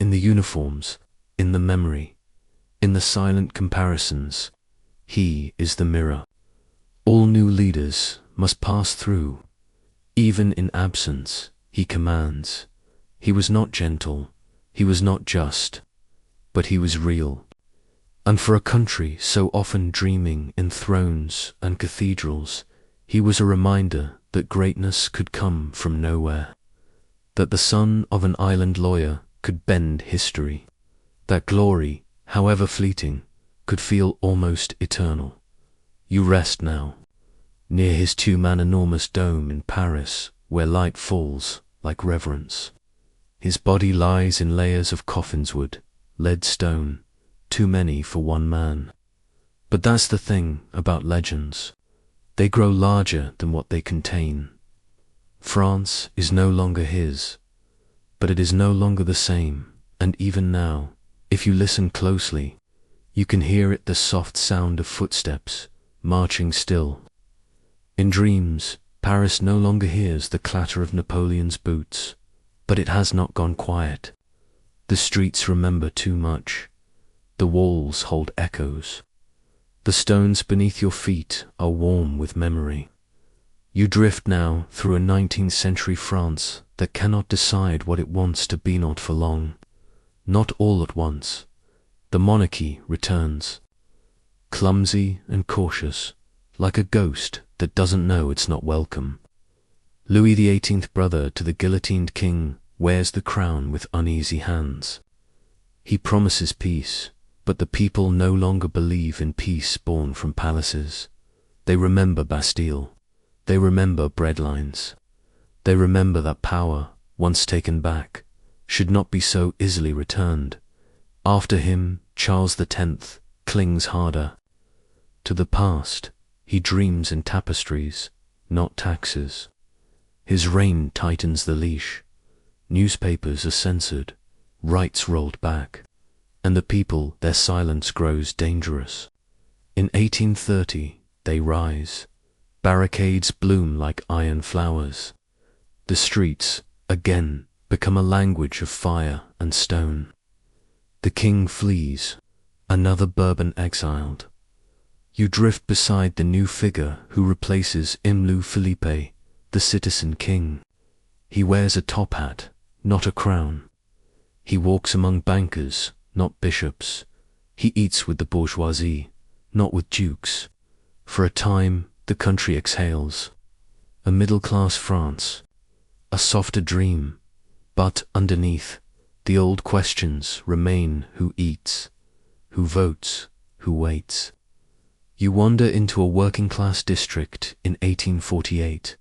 in the uniforms, in the memory, in the silent comparisons. He is the mirror. All new leaders must pass through. Even in absence, he commands. He was not gentle, he was not just, but he was real. And for a country so often dreaming in thrones and cathedrals, he was a reminder that greatness could come from nowhere, that the son of an island lawyer could bend history, that glory, however fleeting, could feel almost eternal. You rest now, near his two-man enormous dome in Paris, where light falls like reverence. His body lies in layers of coffin's wood, lead stone, too many for one man. But that's the thing about legends. They grow larger than what they contain. France is no longer his, but it is no longer the same, and even now, if you listen closely, you can hear it, the soft sound of footsteps, marching still. In dreams, Paris no longer hears the clatter of Napoleon's boots, but it has not gone quiet. The streets remember too much. The walls hold echoes. The stones beneath your feet are warm with memory. You drift now through a 19th century France that cannot decide what it wants to be, not for long. Not all at once. The monarchy returns, clumsy and cautious, like a ghost that doesn't know it's not welcome. Louis XVIII, brother to the guillotined king, wears the crown with uneasy hands. He promises peace, but the people no longer believe in peace born from palaces. They remember Bastille. They remember breadlines. They remember that power, once taken back, should not be so easily returned. After him, Charles X clings harder. To the past, he dreams in tapestries, not taxes. His reign tightens the leash. Newspapers are censored, rights rolled back, and the people, their silence grows dangerous. In 1830, they rise. Barricades bloom like iron flowers. The streets, again, become a language of fire and stone. The king flees, another Bourbon exiled. You drift beside the new figure who replaces Louis Philippe, the citizen king. He wears a top hat, not a crown. He walks among bankers, not bishops. He eats with the bourgeoisie, not with dukes. For a time, the country exhales. A middle-class France, a softer dream, but underneath, the old questions remain: who eats, who votes, who waits. You wander into a working-class district in 1848.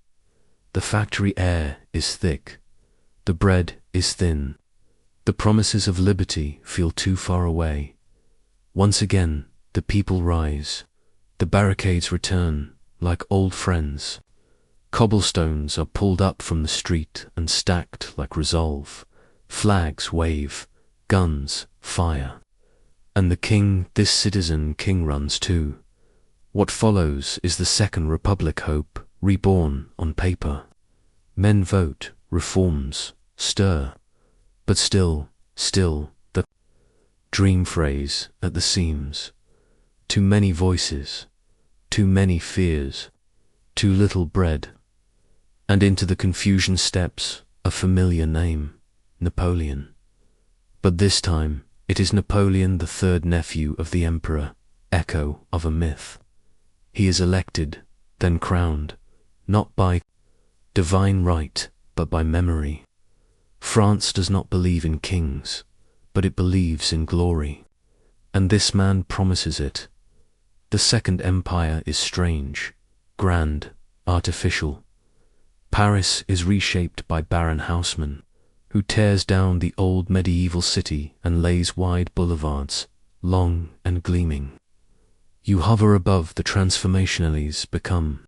The factory air is thick, the bread is thin. The promises of liberty feel too far away. Once again, the people rise. The barricades return, like old friends. Cobblestones are pulled up from the street and stacked like resolve. Flags wave, guns fire. And the king, this citizen king, runs too. What follows is the Second Republic hope, reborn on paper. Men vote, reforms stir. But still, the dream phrase at the seams. Too many voices, too many fears, too little bread. And into the confusion steps a familiar name, Napoleon. But this time, it is Napoleon, the third nephew of the emperor, echo of a myth. He is elected, then crowned, not by divine right, but by memory. France does not believe in kings, but it believes in glory. And this man promises it. The Second Empire is strange, grand, artificial. Paris is reshaped by Baron Haussmann, who tears down the old medieval city and lays wide boulevards, long and gleaming. You hover above the transformationalities become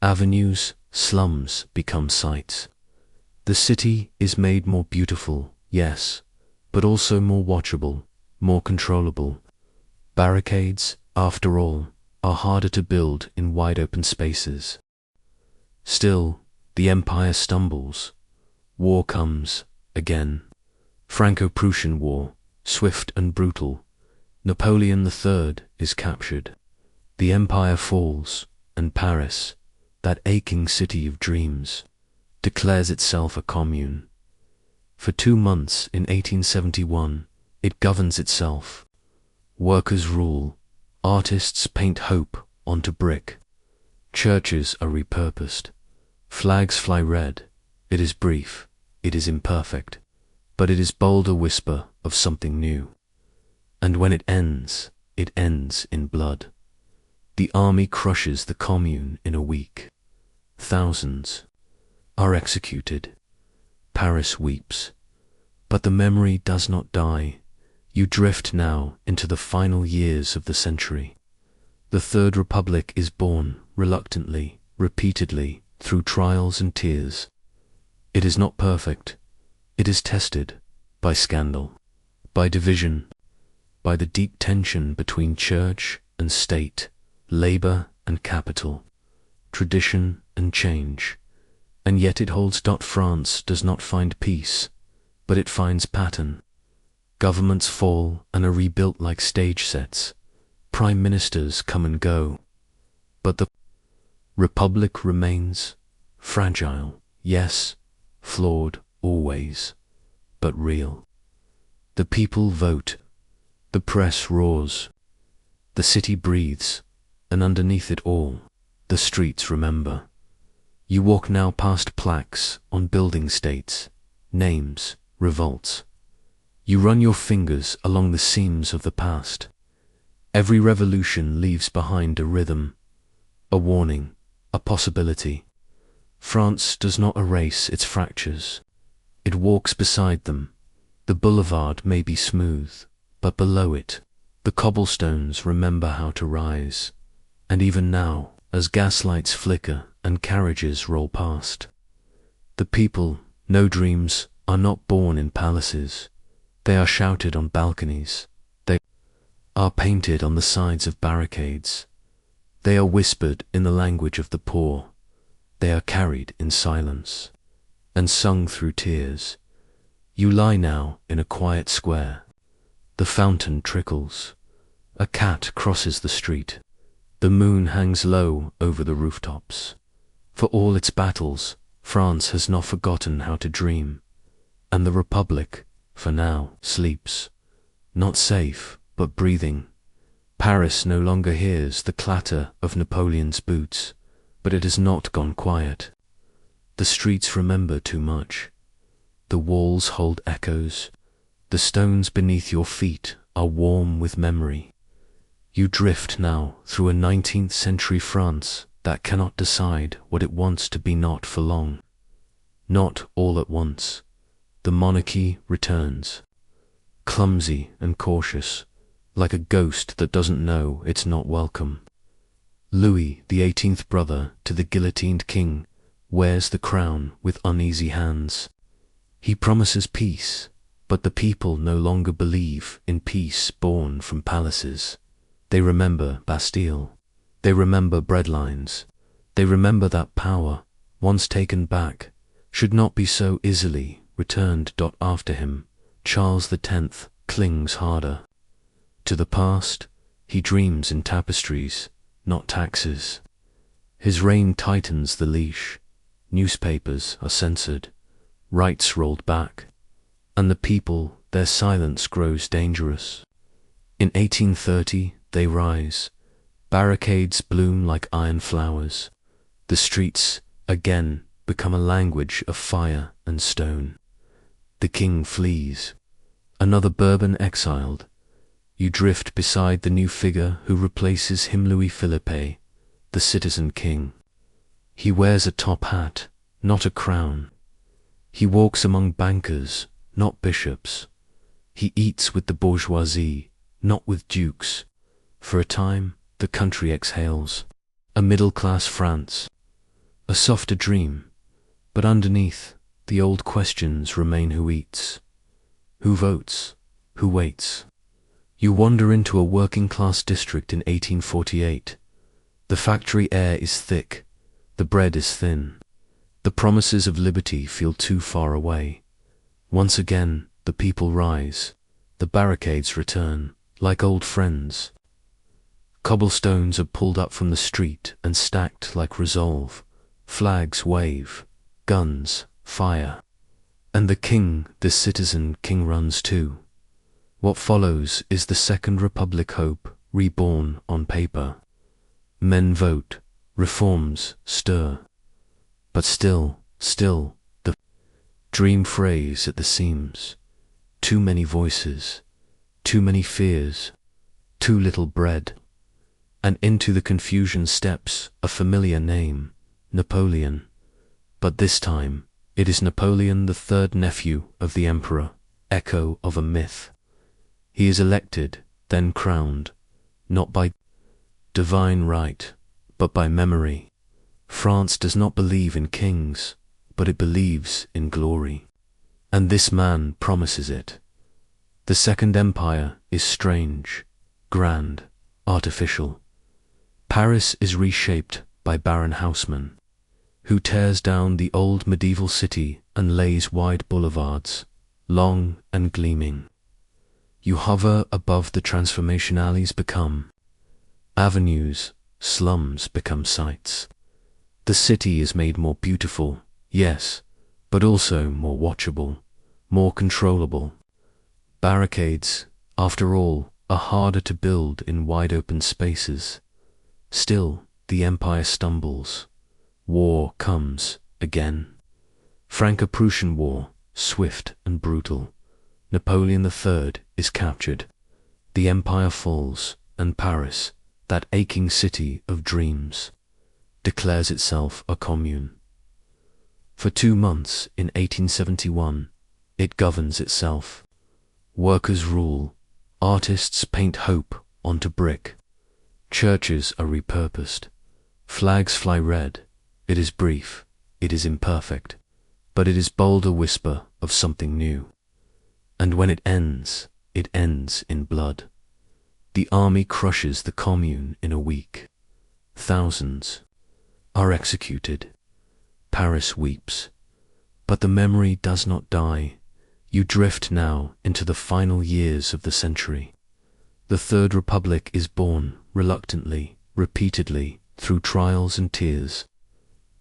avenues, slums become sights. The city is made more beautiful, yes, but also more watchable, more controllable. Barricades, after all, are harder to build in wide open spaces. Still, the empire stumbles. War comes, again. Franco-Prussian War, swift and brutal. Napoleon III is captured. The empire falls, and Paris, that aching city of dreams, declares itself a commune. For 2 months in 1871, it governs itself. Workers rule, artists paint hope onto brick. Churches are repurposed. Flags fly red. It is brief, it is imperfect, but it is bolder whisper of something new. And when it ends in blood. The army crushes the commune in a week. Thousands are executed. Paris weeps. But the memory does not die. You drift now into the final years of the century. The Third Republic is born reluctantly, repeatedly, through trials and tears. It is not perfect. It is tested by scandal, by division, by the deep tension between church and state, labor and capital, tradition and change. And yet it holds. France does not find peace, but it finds pattern. Governments fall and are rebuilt like stage sets. Prime ministers come and go. But the Republic remains fragile, yes, flawed always, but real. The people vote. The press roars. The city breathes, and underneath it all, the streets remember. You walk now past plaques on building states, names, revolts. You run your fingers along the seams of the past. Every revolution leaves behind a rhythm, a warning, a possibility. France does not erase its fractures. It walks beside them. The boulevard may be smooth, but below it, the cobblestones remember how to rise. And even now, as gaslights flicker and carriages roll past, the people, no dreams, are not born in palaces. They are shouted on balconies. They are painted on the sides of barricades. They are whispered in the language of the poor. They are carried in silence and sung through tears. You lie now in a quiet square. The fountain trickles. A cat crosses the street. The moon hangs low over the rooftops. For all its battles, France has not forgotten how to dream. And the Republic, for now, sleeps. Not safe, but breathing. Paris no longer hears the clatter of Napoleon's boots, but it has not gone quiet. The streets remember too much. The walls hold echoes. The stones beneath your feet are warm with memory. You drift now through a 19th century France that cannot decide what it wants to be not for long. Not all at once. The monarchy returns, clumsy and cautious, like a ghost that doesn't know it's not welcome. Louis, the 18th brother to the guillotined king, wears the crown with uneasy hands. He promises peace, but the people no longer believe in peace born from palaces. They remember Bastille. They remember breadlines. They remember that power, once taken back, should not be so easily returned. After him, Charles X clings harder. To the past, he dreams in tapestries, not taxes. His reign tightens the leash. Newspapers are censored, rights rolled back, and the people, their silence grows dangerous. In 1830, they rise. Barricades bloom like iron flowers. The streets, again, become a language of fire and stone. The king flees. Another Bourbon exiled. You drift beside the new figure who replaces him, Louis Philippe, the citizen king. He wears a top hat, not a crown. He walks among bankers, not bishops. He eats with the bourgeoisie, not with dukes. For a time, the country exhales. A middle-class France. A softer dream. But underneath, the old questions remain: who eats? Who votes? Who waits? You wander into a working-class district in 1848. The factory air is thick. The bread is thin. The promises of liberty feel too far away. Once again, the people rise. The barricades return, like old friends. Cobblestones are pulled up from the street and stacked like resolve. Flags wave. Guns fire. And the king, the citizen king, runs too. What follows is the Second Republic hope, reborn on paper. Men vote. Reforms stir. But still, the dream frays at the seams. Too many voices, too many fears, too little bread. And into the confusion steps a familiar name, Napoleon. But this time, it is Napoleon, the third nephew of the emperor, echo of a myth. He is elected, then crowned, not by divine right, but by memory. France does not believe in kings, but it believes in glory. And this man promises it. The Second Empire is strange, grand, artificial. Paris is reshaped by Baron Haussmann, who tears down the old medieval city and lays wide boulevards, long and gleaming. You hover above the transformation alleys become avenues, slums become sights. The city is made more beautiful, yes, but also more watchable, more controllable. Barricades, after all, are harder to build in wide open spaces. Still, the empire stumbles. War comes again. Franco-Prussian War, swift and brutal. Napoleon III is captured. The empire falls, and Paris, that aching city of dreams, declares itself a commune. For 2 months in 1871, it governs itself. Workers rule. Artists paint hope onto brick. Churches are repurposed. Flags fly red. It is brief. It is imperfect. But it is bolder whisper of something new. And when it ends in blood. The army crushes the commune in a week. Thousands are executed. Paris weeps. But the memory does not die. You drift now into the final years of the century. The Third Republic is born reluctantly, repeatedly, through trials and tears.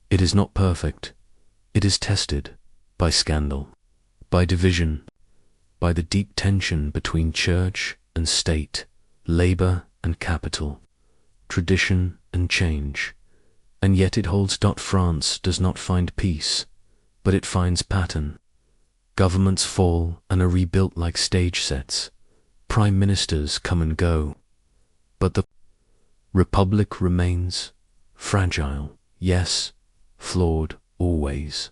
It is not perfect. It is tested by scandal, by division, by the deep tension between church and state, labor and capital, tradition and change. And yet it holds. France does not find peace, but it finds pattern. Governments fall and are rebuilt like stage sets. Prime ministers come and go. But the Republic remains fragile, yes, flawed always,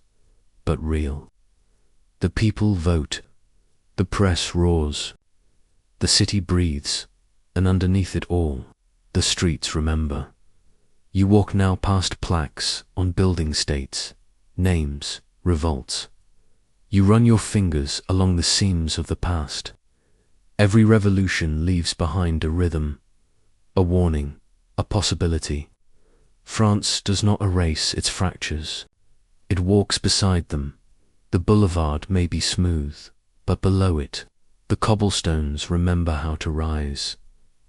but real. The people vote. The press roars. The city breathes, and underneath it all, the streets remember. You walk now past plaques on building states, names, revolts. You run your fingers along the seams of the past. Every revolution leaves behind a rhythm, a warning, a possibility. France does not erase its fractures. It walks beside them. The boulevard may be smooth, but below it, the cobblestones remember how to rise.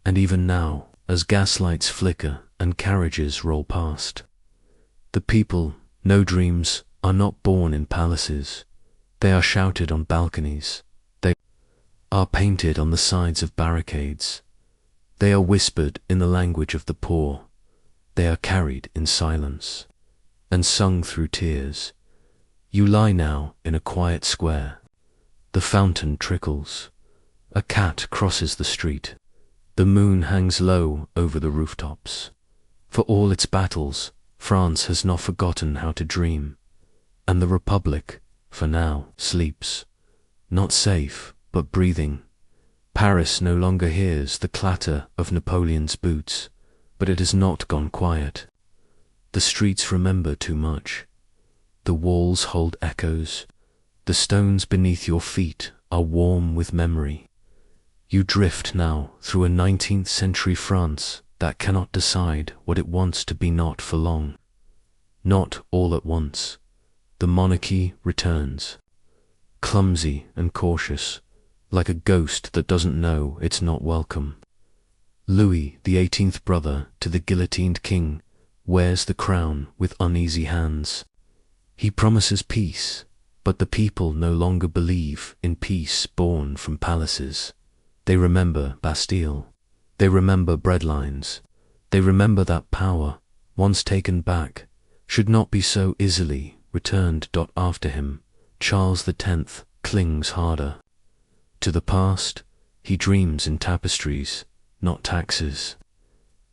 And even now, as gaslights flicker and carriages roll past, the people, no dreams, are not born in palaces. They are shouted on balconies. They are painted on the sides of barricades. They are whispered in the language of the poor. They are carried in silence and sung through tears. You lie now in a quiet square. The fountain trickles. A cat crosses the street. The moon hangs low over the rooftops. For all its battles, France has not forgotten how to dream. And the Republic, for now, sleeps. Not safe, but breathing. Paris no longer hears the clatter of Napoleon's boots, but it has not gone quiet. The streets remember too much. The walls hold echoes. The stones beneath your feet are warm with memory. You drift now through a 19th century France that cannot decide what it wants to be not for long. Not all at once. The monarchy returns. Clumsy and cautious, like a ghost that doesn't know it's not welcome. Louis, the 18th brother to the guillotined king, wears the crown with uneasy hands. He promises peace, but the people no longer believe in peace born from palaces. They remember Bastille. They remember breadlines. They remember that power, once taken back, should not be so easily returned. After him, Charles X clings harder. To the past, he dreams in tapestries, not taxes.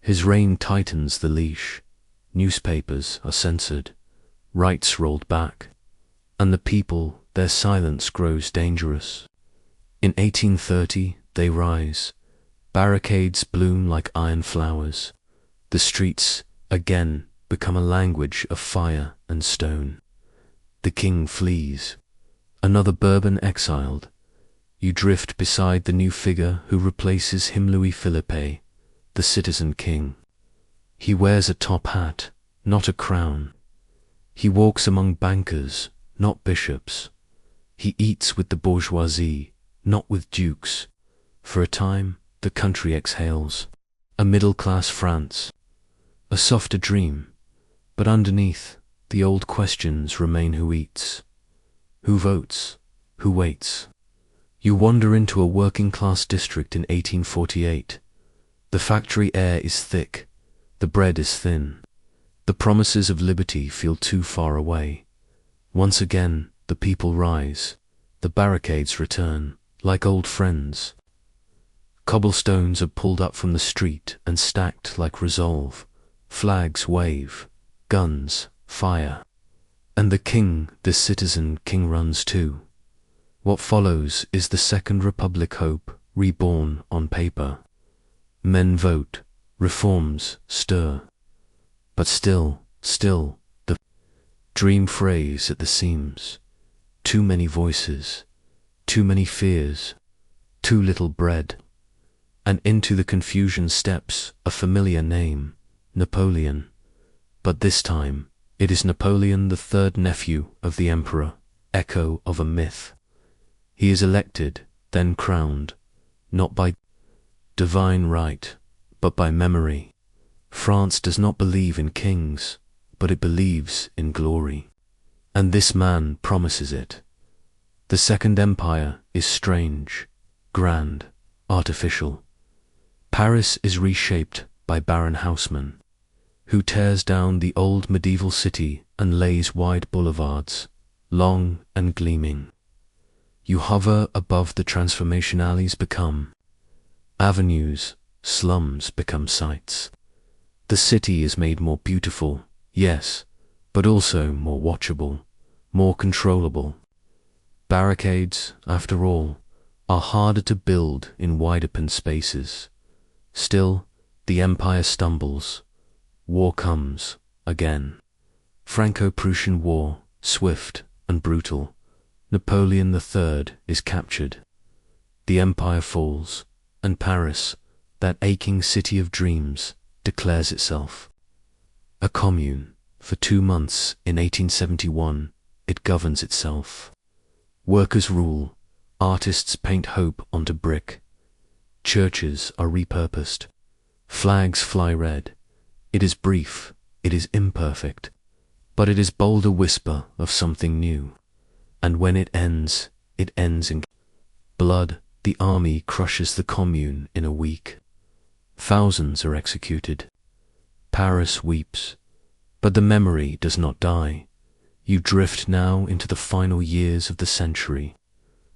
His reign tightens the leash. Newspapers are censored, rights rolled back, and the people, their silence grows dangerous. In 1830, they rise. Barricades bloom like iron flowers. The streets, again, become a language of fire and stone. The king flees. Another Bourbon exiled. You drift beside the new figure who replaces him, Louis Philippe, the citizen king. He wears a top hat, not a crown. He walks among bankers, not bishops. He eats with the bourgeoisie, not with dukes. For a time, the country exhales. A middle-class France. A softer dream. But underneath, the old questions remain: who eats? Who votes? Who waits? You wander into a working-class district in 1848. The factory air is thick. The bread is thin. The promises of liberty feel too far away. Once again, the people rise. The barricades return, like old friends. Cobblestones are pulled up from the street and stacked like resolve. Flags wave. Guns fire. And the king, the citizen king, runs too. What follows is the Second Republic hope, reborn on paper. Men vote. Reforms stir. But still, the dream frays at the seams. Too many voices, too many fears, too little bread. And into the confusion steps a familiar name, Napoleon. But this time, it is Napoleon, the third nephew of the emperor, echo of a myth. He is elected, then crowned, not by divine right, but by memory. France does not believe in kings, but it believes in glory. And this man promises it. The Second Empire is strange, grand, artificial. Paris is reshaped by Baron Haussmann, who tears down the old medieval city and lays wide boulevards, long and gleaming. You hover above the transformation alleys become avenues, slums become sights. The city is made more beautiful, yes, but also more watchable, more controllable. Barricades, after all, are harder to build in wide open spaces. Still, the empire stumbles. War comes, again. Franco-Prussian War, swift and brutal. Napoleon III is captured. The empire falls, and Paris, that aching city of dreams, declares itself. A commune. For 2 months in 1871, it governs itself. Workers rule. Artists paint hope onto brick. Churches are repurposed. Flags fly red. It is brief, it is imperfect, but it is bolder whisper of something new. And when it ends in blood. The army crushes the commune in a week. Thousands are executed. Paris weeps, but the memory does not die. You drift now into the final years of the century.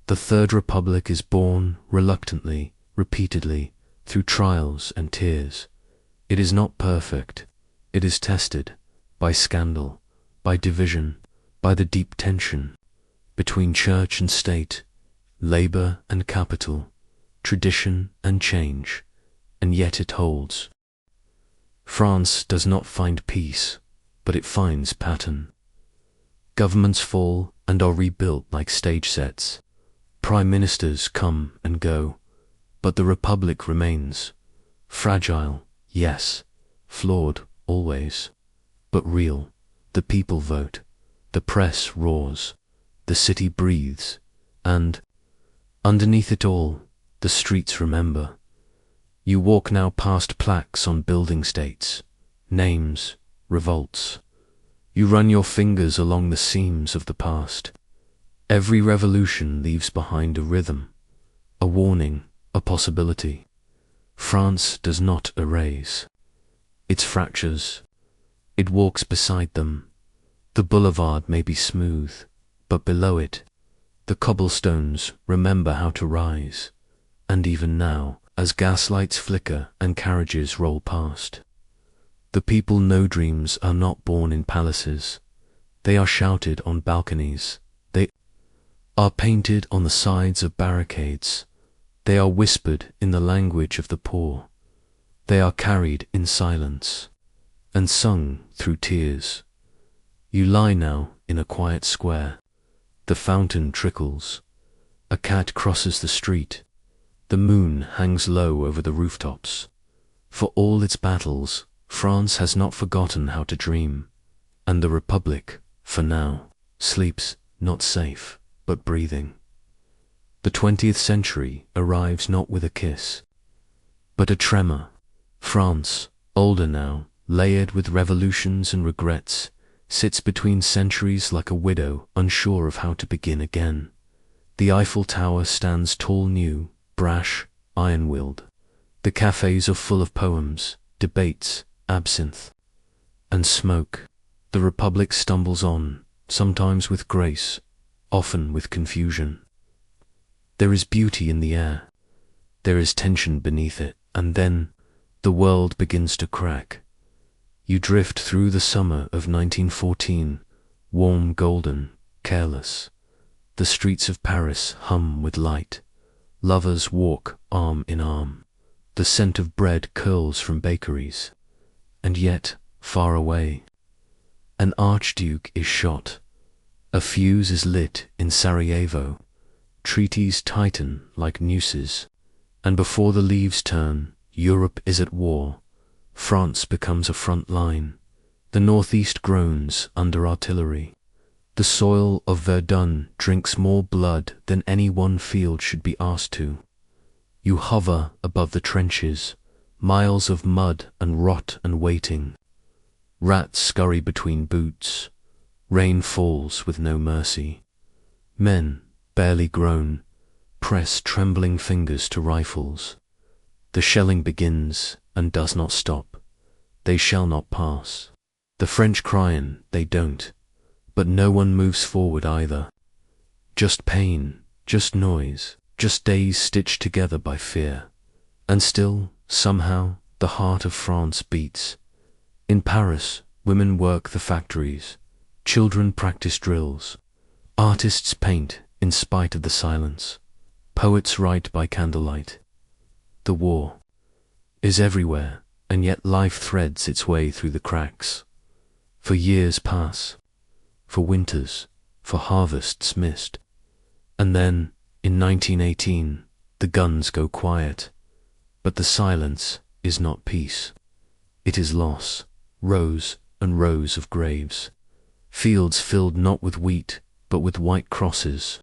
The Third Republic is born reluctantly, repeatedly, through trials and tears. It is not perfect. It is tested by scandal, by division, by the deep tension between church and state, labor and capital, tradition and change, and yet it holds. France does not find peace, but it finds pattern. Governments fall and are rebuilt like stage sets. Prime ministers come and go, but the republic remains. Fragile, yes. Flawed, always. But real. The people vote. The press roars. The city breathes. And, underneath it all, the streets remember. You walk now past plaques on building states, names, revolts. You run your fingers along the seams of the past. Every revolution leaves behind a rhythm, a warning, a possibility. France does not erase its fractures. It walks beside them. The boulevard may be smooth, but below it, the cobblestones remember how to rise. And even now, as gaslights flicker and carriages roll past, the people know dreams are not born in palaces. They are shouted on balconies. They are painted on the sides of barricades. They are whispered in the language of the poor. They are carried in silence and sung through tears. You lie now in a quiet square. The fountain trickles. A cat crosses the street. The moon hangs low over the rooftops. For all its battles, France has not forgotten how to dream. And the Republic, for now, sleeps not safe, but breathing. The 20th century arrives not with a kiss, but a tremor. France, older now, layered with revolutions and regrets, sits between centuries like a widow unsure of how to begin again. The Eiffel Tower stands tall new, brash, iron-willed. The cafés are full of poems, debates, absinthe, and smoke. The Republic stumbles on, sometimes with grace, often with confusion. There is beauty in the air. There is tension beneath it, and then the world begins to crack. You drift through the summer of 1914, warm, golden, careless. The streets of Paris hum with light. Lovers walk arm in arm. The scent of bread curls from bakeries. And yet, far away, an archduke is shot. A fuse is lit in Sarajevo. Treaties tighten like nooses. And before the leaves turn, Europe is at war. France becomes a front line. The northeast groans under artillery. The soil of Verdun drinks more blood than any one field should be asked to. You hover above the trenches, miles of mud and rot and waiting. Rats scurry between boots. Rain falls with no mercy. Men, barely grown, press trembling fingers to rifles. The shelling begins and does not stop. They shall not pass. The French crying, they don't. But no one moves forward either. Just pain, just noise, just days stitched together by fear. And still, somehow, the heart of France beats. In Paris, women work the factories. Children practice drills. Artists paint in spite of the silence. Poets write by candlelight. The war is everywhere, and yet life threads its way through the cracks. For years pass. For winters, for harvests missed. And then, in 1918, the guns go quiet. But the silence is not peace. It is loss, rows and rows of graves. Fields filled not with wheat, but with white crosses.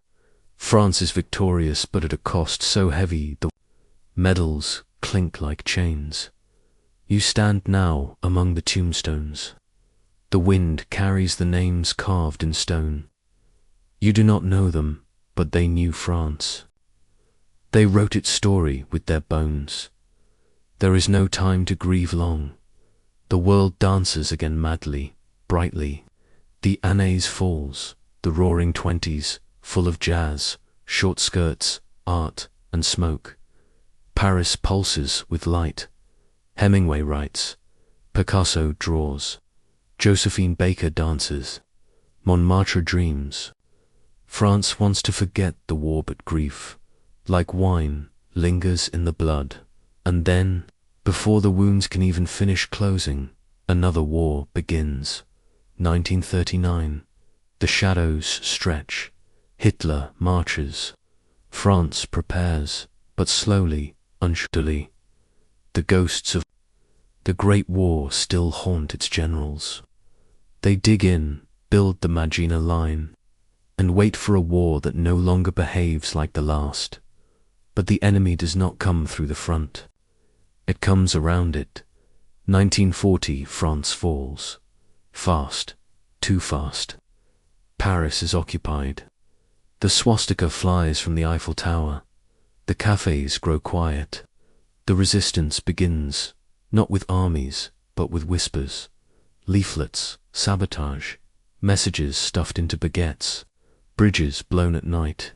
France is victorious, but at a cost so heavy the medals clink like chains. You stand now among the tombstones. The wind carries the names carved in stone. You do not know them, but they knew France. They wrote its story with their bones. There is no time to grieve long. The world dances again madly, brightly. The Années falls, the roaring 20s, full of jazz, short skirts, art, and smoke. Paris pulses with light. Hemingway writes, Picasso draws, Josephine Baker dances, Montmartre dreams. France wants to forget the war, but grief, like wine, lingers in the blood. And then, before the wounds can even finish closing, another war begins. 1939. The shadows stretch. Hitler marches. France prepares, but slowly, unsteadily. The ghosts of the Great War still haunt its generals. They dig in, build the Maginot Line, and wait for a war that no longer behaves like the last. But the enemy does not come through the front. It comes around it. 1940, France falls. Fast, too fast. Paris is occupied. The swastika flies from the Eiffel Tower. The cafes grow quiet. The resistance begins, not with armies, but with whispers, leaflets, sabotage, messages stuffed into baguettes, bridges blown at night.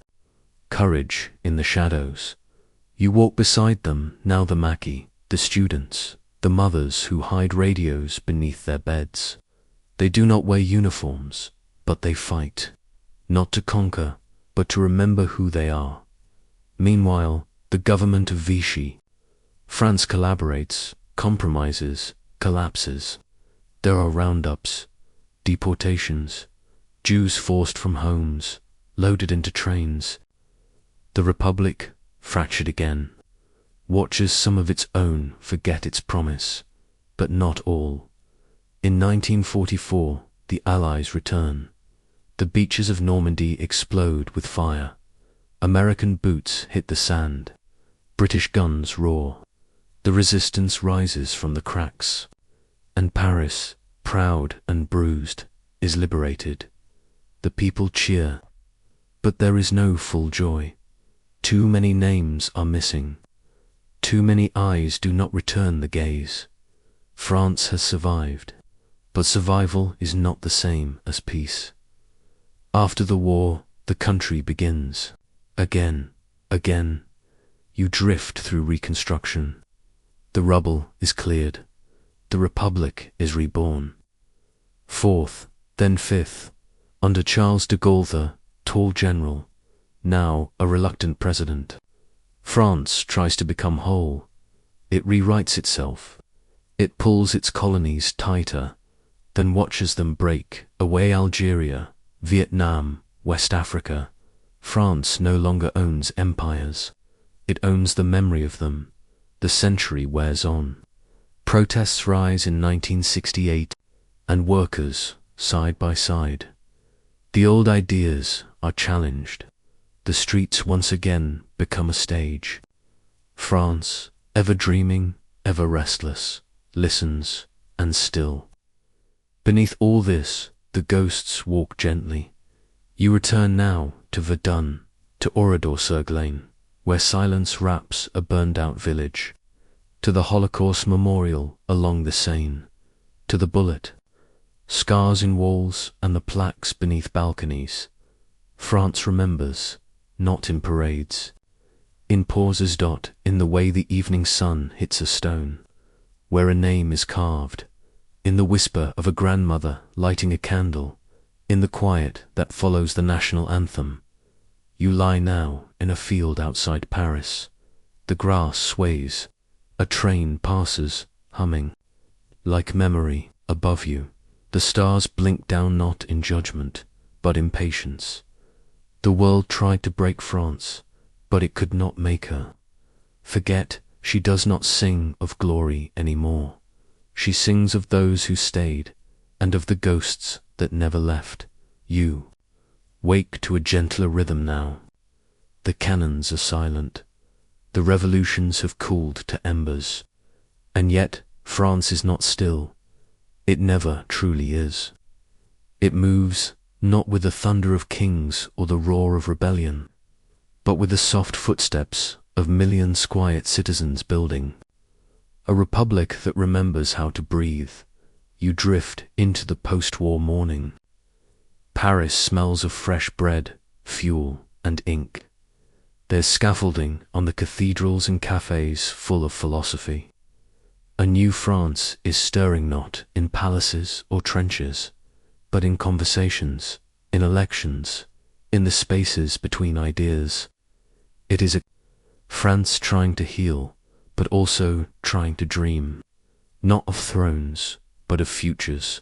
Courage in the shadows. You walk beside them, now the Maquis, the students, the mothers who hide radios beneath their beds. They do not wear uniforms, but they fight, not to conquer, but to remember who they are. Meanwhile, the government of Vichy. France collaborates, compromises, collapses. There are roundups, deportations, Jews forced from homes, loaded into trains. The Republic, fractured again, watches some of its own forget its promise, but not all. In 1944, the Allies return. The beaches of Normandy explode with fire. American boots hit the sand. British guns roar. The resistance rises from the cracks. And Paris, proud and bruised, is liberated. The people cheer. But there is no full joy. Too many names are missing. Too many eyes do not return the gaze. France has survived, but survival is not the same as peace. After the war, the country begins. Again, again. You drift through reconstruction. The rubble is cleared. The Republic is reborn. Fourth, then fifth, under Charles de Gaulle, the tall general, now a reluctant president. France tries to become whole. It rewrites itself. It pulls its colonies tighter, then watches them break away. Algeria, Vietnam, West Africa. France no longer owns empires. It owns the memory of them. The century wears on. Protests rise in 1968, and workers, side by side. The old ideas are challenged. The streets once again become a stage. France, ever dreaming, ever restless, listens, and still. Beneath all this, the ghosts walk gently. You return now to Verdun, to Oradour-sur-Glane, where silence wraps a burned-out village, to the Holocaust memorial along the Seine, to the bullet, scars in walls and the plaques beneath balconies. France remembers, not in parades, in pauses. In the way the evening sun hits a stone, where a name is carved, in the whisper of a grandmother lighting a candle, in the quiet that follows the national anthem. You lie now in a field outside Paris. The grass sways. A train passes, humming. Like memory, above you, the stars blink down, not in judgment, but in patience. The world tried to break France, but it could not make her. Forget, she does not sing of glory anymore. She sings of those who stayed, and of the ghosts that never left. You wake to a gentler rhythm now. The cannons are silent. The revolutions have cooled to embers. And yet France is not still. It never truly is. It moves, not with the thunder of kings or the roar of rebellion, but with the soft footsteps of millions quiet citizens building. A republic that remembers how to breathe. You drift into the post-war morning. Paris smells of fresh bread, fuel, and ink. There's scaffolding on the cathedrals and cafés full of philosophy. A new France is stirring not in palaces or trenches, but in conversations, in elections, in the spaces between ideas. It is a France trying to heal, but also trying to dream, not of thrones, but of futures.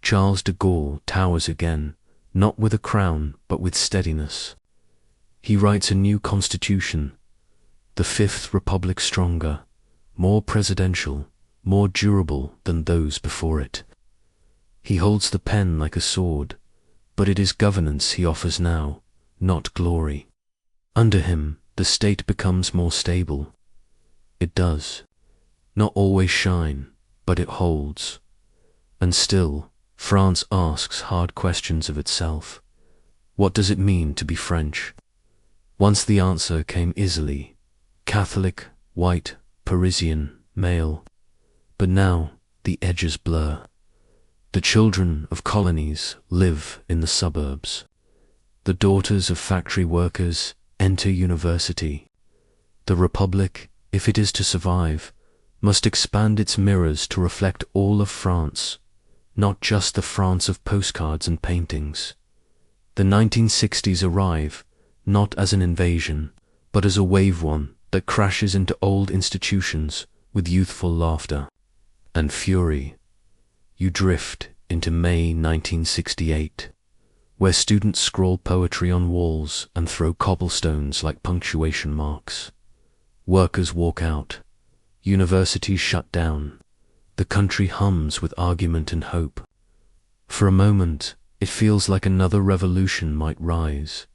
Charles de Gaulle towers again, not with a crown, but with steadiness. He writes a new constitution, the Fifth Republic, stronger, more presidential, more durable than those before it. He holds the pen like a sword, but it is governance he offers now, not glory. Under him, the state becomes more stable. It does. Not always shine, but it holds. And still, France asks hard questions of itself. What does it mean to be French? Once the answer came easily. Catholic, white, Parisian, male. But now the edges blur. The children of colonies live in the suburbs. The daughters of factory workers enter university. The Republic, if it is to survive, must expand its mirrors to reflect all of France, not just the France of postcards and paintings. The 1960s arrive, not as an invasion, but as a wave one that crashes into old institutions with youthful laughter and fury. You drift into May 1968, where students scroll poetry on walls and throw cobblestones like punctuation marks. Workers walk out. Universities shut down. The country hums with argument and hope. For a moment, it feels like another revolution might rise.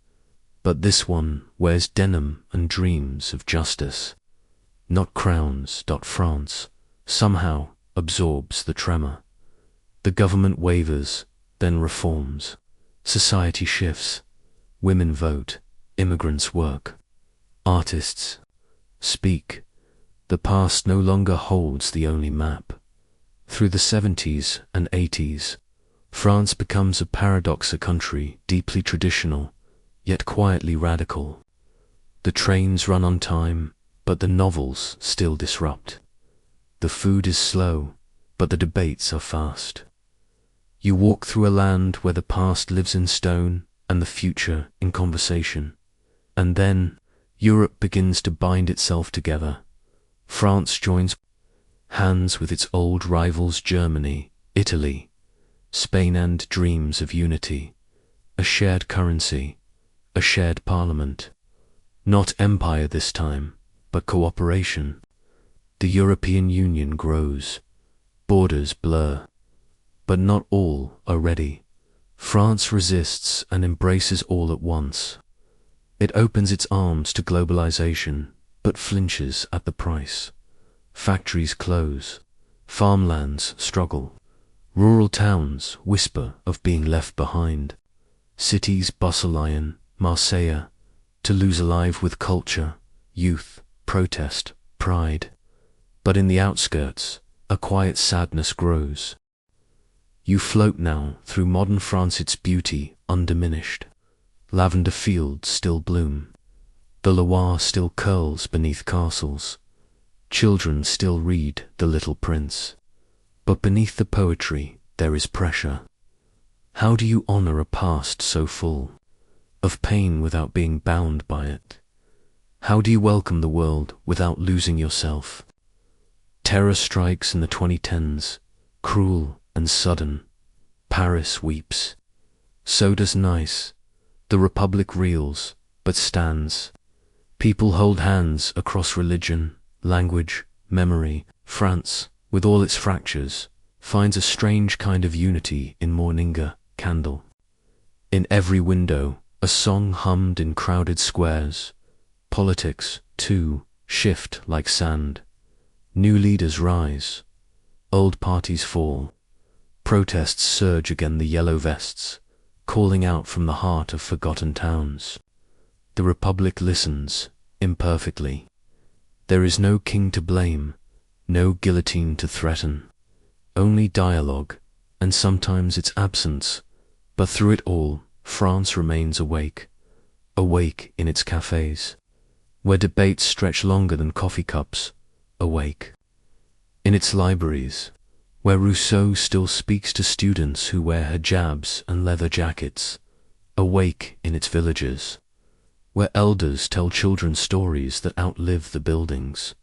But this one wears denim and dreams of justice. Not crowns. France somehow absorbs the tremor. The government wavers, then reforms. Society shifts. Women vote. Immigrants work. Artists speak. The past no longer holds the only map. Through the 70s and 80s, France becomes a paradox, a country deeply traditional, yet quietly radical. The trains run on time, but the novels still disrupt. The food is slow, but the debates are fast. You walk through a land where the past lives in stone and the future in conversation. And then Europe begins to bind itself together. France joins hands with its old rivals Germany, Italy, Spain, and dreams of unity, a shared currency, a shared parliament. Not empire this time, but cooperation. The European Union grows. Borders blur. But not all are ready. France resists and embraces all at once. It opens its arms to globalization, but flinches at the price. Factories close. Farmlands struggle. Rural towns whisper of being left behind. Cities bustle iron, Marseille, Toulouse alive with culture, youth, protest, pride. But in the outskirts, a quiet sadness grows. You float now through modern France, its beauty undiminished. Lavender fields still bloom. The Loire still curls beneath castles. Children still read The Little Prince. But beneath the poetry there is pressure. How do you honor a past so full of pain without being bound by it? How do you welcome the world without losing yourself? Terror strikes in the 2010s, cruel and sudden. Paris weeps. So does Nice. The Republic reels, but stands. People hold hands across religion, language, memory. France, with all its fractures, finds a strange kind of unity in Morninger candle. In every window, a song hummed in crowded squares. Politics, too, shift like sand. New leaders rise. Old parties fall. Protests surge against the yellow vests, calling out from the heart of forgotten towns. The Republic listens, imperfectly. There is no king to blame, no guillotine to threaten. Only dialogue, and sometimes its absence. But through it all, France remains awake. Awake in its cafes, where debates stretch longer than coffee cups, awake. In its libraries, where Rousseau still speaks to students who wear hijabs and leather jackets, awake in its villages, where elders tell children stories that outlive the buildings.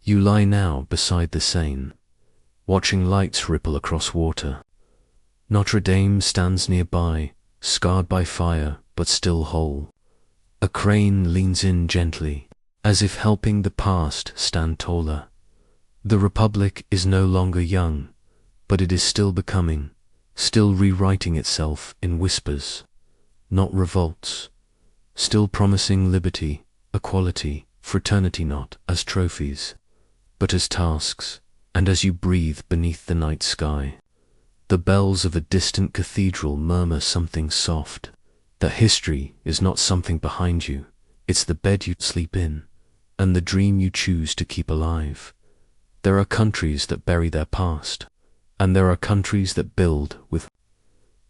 You lie now beside the Seine, watching lights ripple across water. Notre Dame stands nearby, scarred by fire but still whole. A crane leans in gently, as if helping the past stand taller. The Republic is no longer young, but it is still becoming, still rewriting itself in whispers, not revolts, still promising liberty, equality, fraternity not as trophies, but as tasks. And as you breathe beneath the night sky, the bells of a distant cathedral murmur something soft, that history is not something behind you, it's the bed you sleep in, and the dream you choose to keep alive. There are countries that bury their past, and there are countries that build with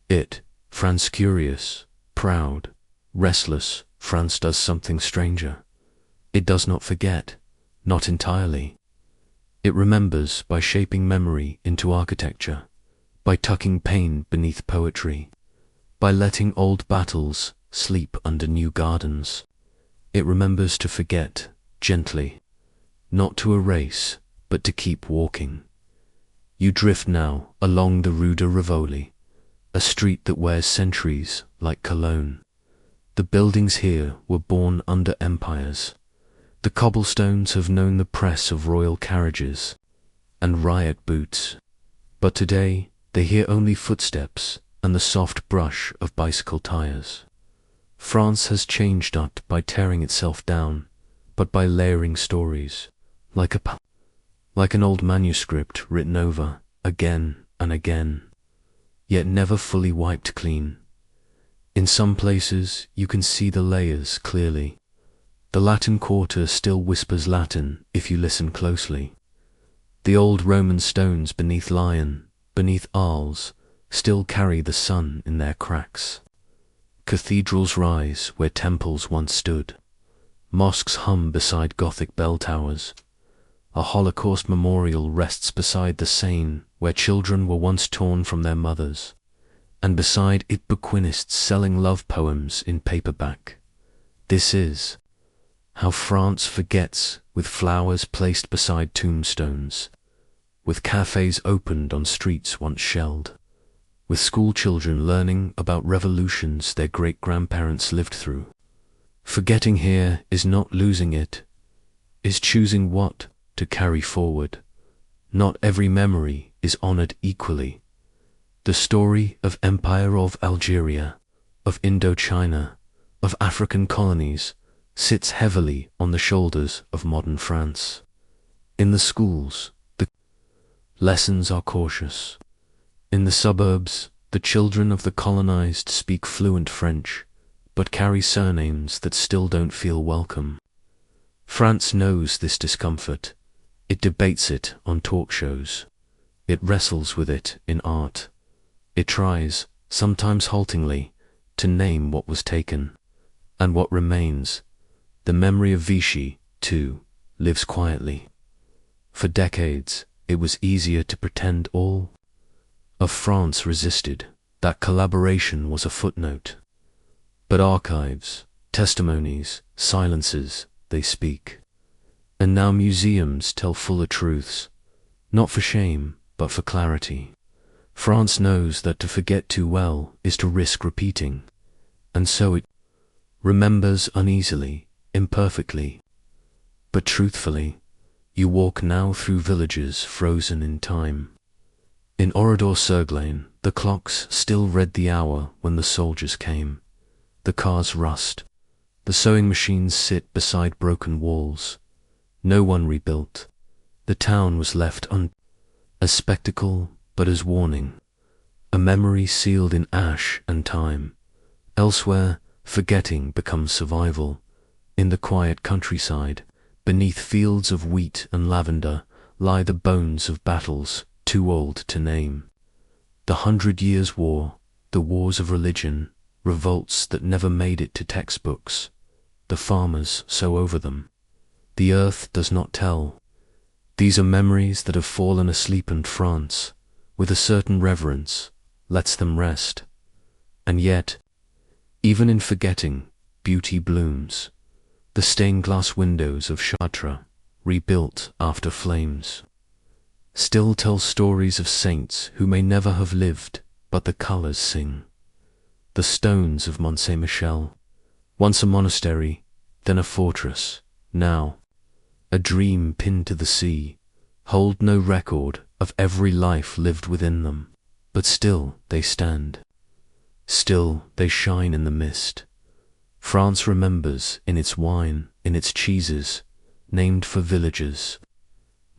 it. France curious, proud, restless, France does something stranger. It does not forget, not entirely. It remembers by shaping memory into architecture, by tucking pain beneath poetry, by letting old battles sleep under new gardens. It remembers to forget, gently, not to erase, but to keep walking. You drift now along the Rue de Rivoli, a street that wears centuries like cologne. The buildings here were born under empires. The cobblestones have known the press of royal carriages and riot boots, but today they hear only footsteps and the soft brush of bicycle tires. France has changed not by tearing itself down, but by layering stories, like an old manuscript written over again and again, yet never fully wiped clean. In some places you can see the layers clearly. The Latin Quarter still whispers Latin if you listen closely. The old Roman stones beneath Lyon, beneath Arles, still carry the sun in their cracks. Cathedrals rise where temples once stood. Mosques hum beside Gothic bell towers. A Holocaust memorial rests beside the Seine where children were once torn from their mothers, and beside it bouquinists selling love poems in paperback. This is how France forgets, with flowers placed beside tombstones, with cafes opened on streets once shelled, with school children learning about revolutions their great-grandparents lived through. Forgetting here is not losing it, is choosing what to carry forward. Not every memory is honored equally. The story of Empire of Algeria, of Indochina, of African colonies, sits heavily on the shoulders of modern France. In the schools, the lessons are cautious. In the suburbs, the children of the colonized speak fluent French, but carry surnames that still don't feel welcome. France knows this discomfort. It debates it on talk shows. It wrestles with it in art. It tries, sometimes haltingly, to name what was taken, and what remains. The memory of Vichy, too, lives quietly. For decades, it was easier to pretend all of France resisted. That collaboration was a footnote. But archives, testimonies, silences, they speak. And now museums tell fuller truths, not for shame, but for clarity. France knows that to forget too well is to risk repeating, and so it remembers uneasily, imperfectly. But truthfully, you walk now through villages frozen in time. In Oradour-sur-Glane, the clocks still read the hour when the soldiers came. The cars rust. The sewing machines sit beside broken walls. No one rebuilt. The town was left as spectacle, but as warning. A memory sealed in ash and time. Elsewhere, forgetting becomes survival. In the quiet countryside, beneath fields of wheat and lavender, lie the bones of battles too old to name. The 100 Years' War, the wars of religion, revolts that never made it to textbooks. the farmers sow over them. The earth does not tell. These are memories that have fallen asleep, and France, with a certain reverence, lets them rest. And yet, even in forgetting, beauty blooms. The stained glass windows of Chartres, rebuilt after flames, still tell stories of saints who may never have lived, but the colors sing. The stones of Mont Saint-Michel, once a monastery, then a fortress, now a dream pinned to the sea, hold no record of every life lived within them, but still they stand. Still they shine in the mist. France remembers in its wine, in its cheeses, named for villagers.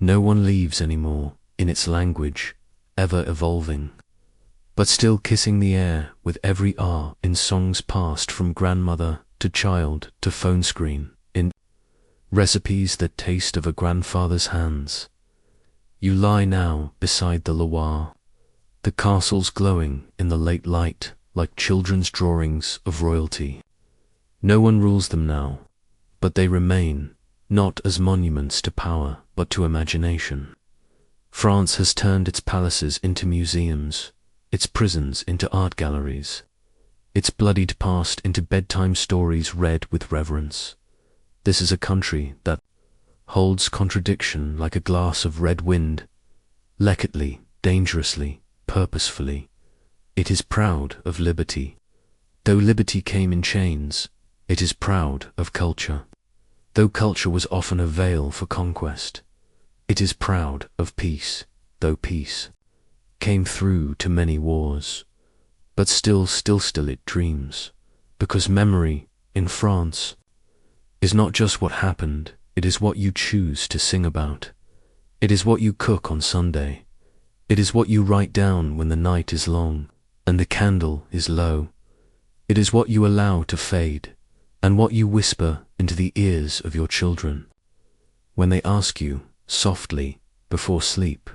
No one leaves anymore, in its language, ever evolving, but still kissing the air with every R in songs passed from grandmother to child to phone screen, in recipes that taste of a grandfather's hands. You lie now beside the Loire, the castles glowing in the late light like children's drawings of royalty. No one rules them now, but they remain, not as monuments to power, but to imagination. France has turned its palaces into museums, its prisons into art galleries, its bloodied past into bedtime stories read with reverence. This is a country that holds contradiction like a glass of red wind, lecitly, dangerously, purposefully. It is proud of liberty. Though liberty came in chains, it is proud of culture. Though culture was often a veil for conquest, it is proud of peace, though peace came through to many wars. But still it dreams, because memory, in France, is not just what happened, it is what you choose to sing about. It is what you cook on Sunday. It is what you write down when the night is long and the candle is low. It is what you allow to fade, and what you whisper into the ears of your children when they ask you, softly, before sleep,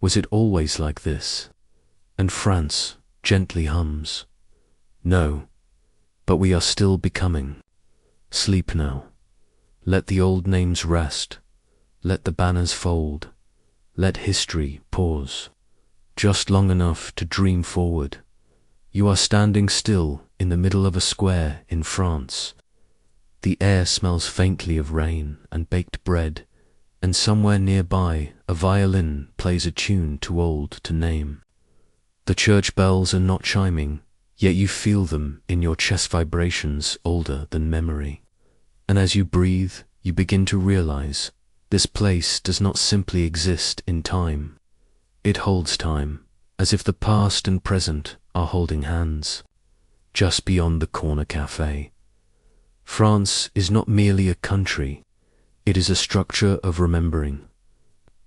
was it always like this? And France gently hums, no, but we are still becoming. Sleep now. Let the old names rest. Let the banners fold. Let history pause, just long enough to dream forward. You are standing still in the middle of a square in France. The air smells faintly of rain and baked bread, and somewhere nearby a violin plays a tune too old to name. The church bells are not chiming, yet you feel them in your chest, vibrations older than memory. And as you breathe, you begin to realize this place does not simply exist in time. It holds time, as if the past and present are holding hands, just beyond the corner café. France is not merely a country, it is a structure of remembering.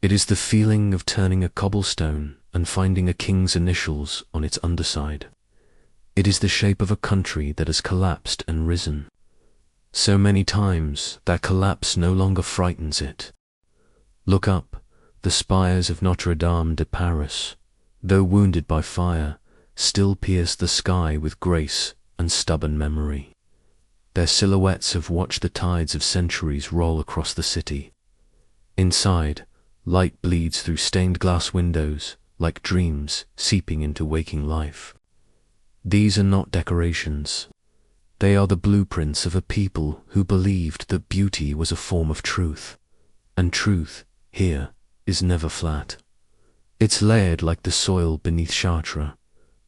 It is the feeling of turning a cobblestone and finding a king's initials on its underside. It is the shape of a country that has collapsed and risen so many times that collapse no longer frightens it. Look up, the spires of Notre Dame de Paris, though wounded by fire, still pierce the sky with grace and stubborn memory. Their silhouettes have watched the tides of centuries roll across the city. Inside, light bleeds through stained glass windows like dreams seeping into waking life. These are not decorations. They are the blueprints of a people who believed that beauty was a form of truth, and truth, here, is never flat. It's layered like the soil beneath Chartres,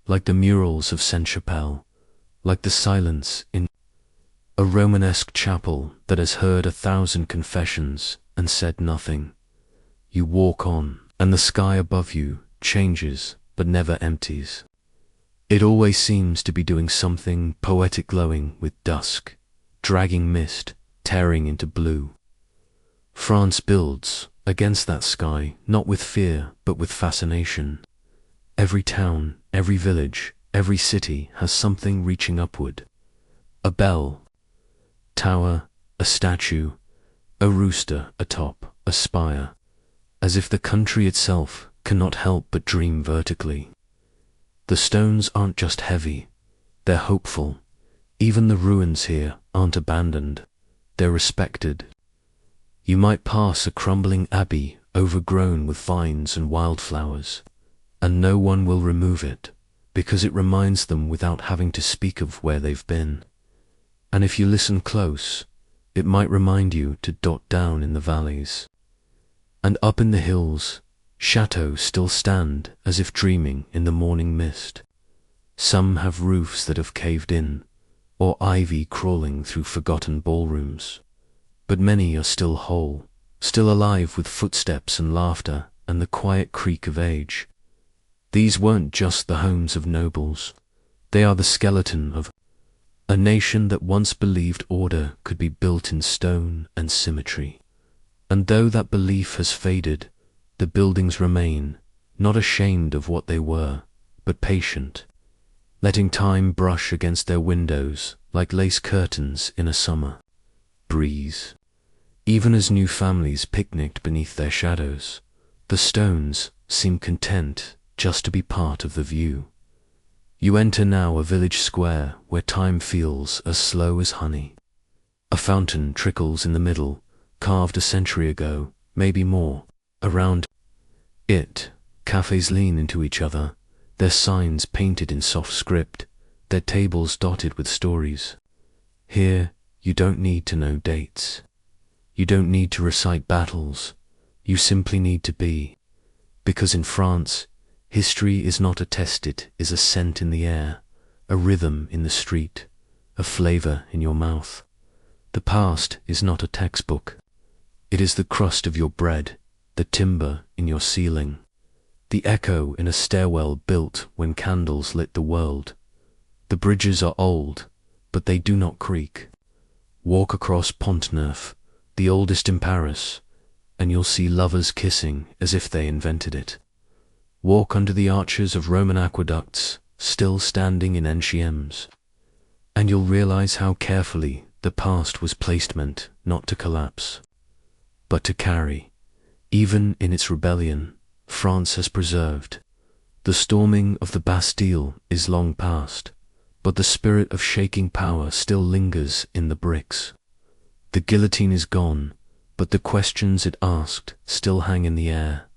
like the murals of Saint-Chapelle, like the silence in a Romanesque chapel that has heard 1,000 confessions and said nothing. You walk on, and the sky above you changes but never empties. It always seems to be doing something poetic, glowing with dusk, dragging mist, tearing into blue. France builds against that sky, not with fear, but with fascination. Every town, every village, every city has something reaching upward. A bell, tower, a statue, a rooster atop, a spire, as if the country itself cannot help but dream vertically. The stones aren't just heavy, they're hopeful, Even the ruins here aren't abandoned, they're respected. You might pass a crumbling abbey overgrown with vines and wildflowers, and no one will remove it, because it reminds them without having to speak of where they've been. And if you listen close, it might remind you to dot down in the valleys. And up in the hills, chateaux still stand as if dreaming in the morning mist. Some have roofs that have caved in, or ivy crawling through forgotten ballrooms. But many are still whole, still alive with footsteps and laughter and the quiet creak of age. These weren't just the homes of nobles. They are the skeleton of a nation that once believed order could be built in stone and symmetry. And though that belief has faded, the buildings remain, not ashamed of what they were, but patient, letting time brush against their windows like lace curtains in a summer breeze. Even as new families picnicked beneath their shadows, the stones seem content just to be part of the view. You enter now a village square where time feels as slow as honey. A fountain trickles in the middle, carved a century ago, maybe more. Around it, cafes lean into each other, their signs painted in soft script, their tables dotted with stories. Here, you don't need to know dates. You don't need to recite battles. You simply need to be. Because in France, history is not a test, it is a scent in the air, a rhythm in the street, a flavor in your mouth. The past is not a textbook. It is the crust of your bread, the timber in your ceiling, the echo in a stairwell built when candles lit the world. The bridges are old, but they do not creak. Walk across Pont Neuf, the oldest in Paris, and you'll see lovers kissing as if they invented it. Walk under the arches of Roman aqueducts, still standing in ancients, and you'll realize how carefully the past was placed, meant not to collapse, but to carry. Even in its rebellion, France has preserved. The storming of the Bastille is long past, but the spirit of shaking power still lingers in the bricks. The guillotine is gone, but the questions it asked still hang in the air.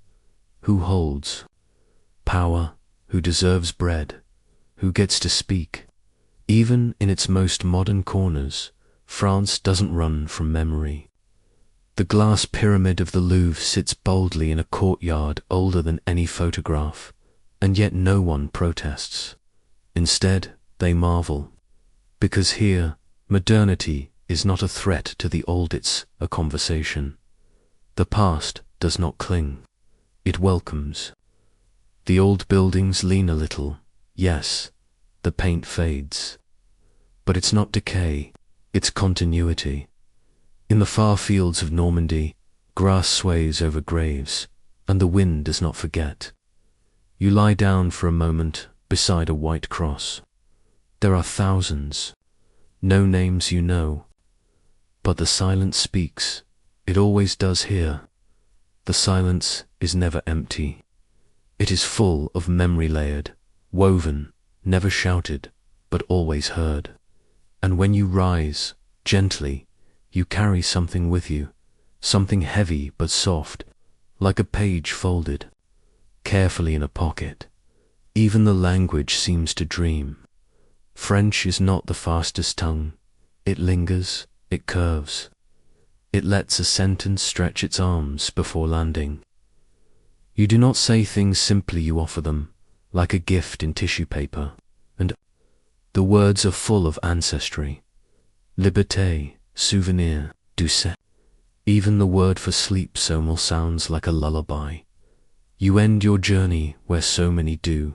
Who holds power? Who deserves bread? Who gets to speak? Even in its most modern corners, France doesn't run from memory. The glass pyramid of the Louvre sits boldly in a courtyard older than any photograph, and yet no one protests. Instead, they marvel. Because here, modernity is not a threat to the old, it's a conversation. The past does not cling. It welcomes. The old buildings lean a little, yes, the paint fades. But it's not decay, it's continuity. In the far fields of Normandy, grass sways over graves, and the wind does not forget. You lie down for a moment beside a white cross. There are thousands, no names you know, but the silence speaks. It always does here. The silence is never empty. It is full of memory layered, woven, never shouted, but always heard. And when you rise, gently, you carry something with you, something heavy but soft, like a page folded, carefully in a pocket. Even the language seems to dream. French is not the fastest tongue. It lingers, it curves. It lets a sentence stretch its arms before landing. You do not say things simply, you offer them, like a gift in tissue paper, and the words are full of ancestry. Liberté, souvenir, douceur. Even the word for sleep almost sounds like a lullaby. You end your journey where so many do,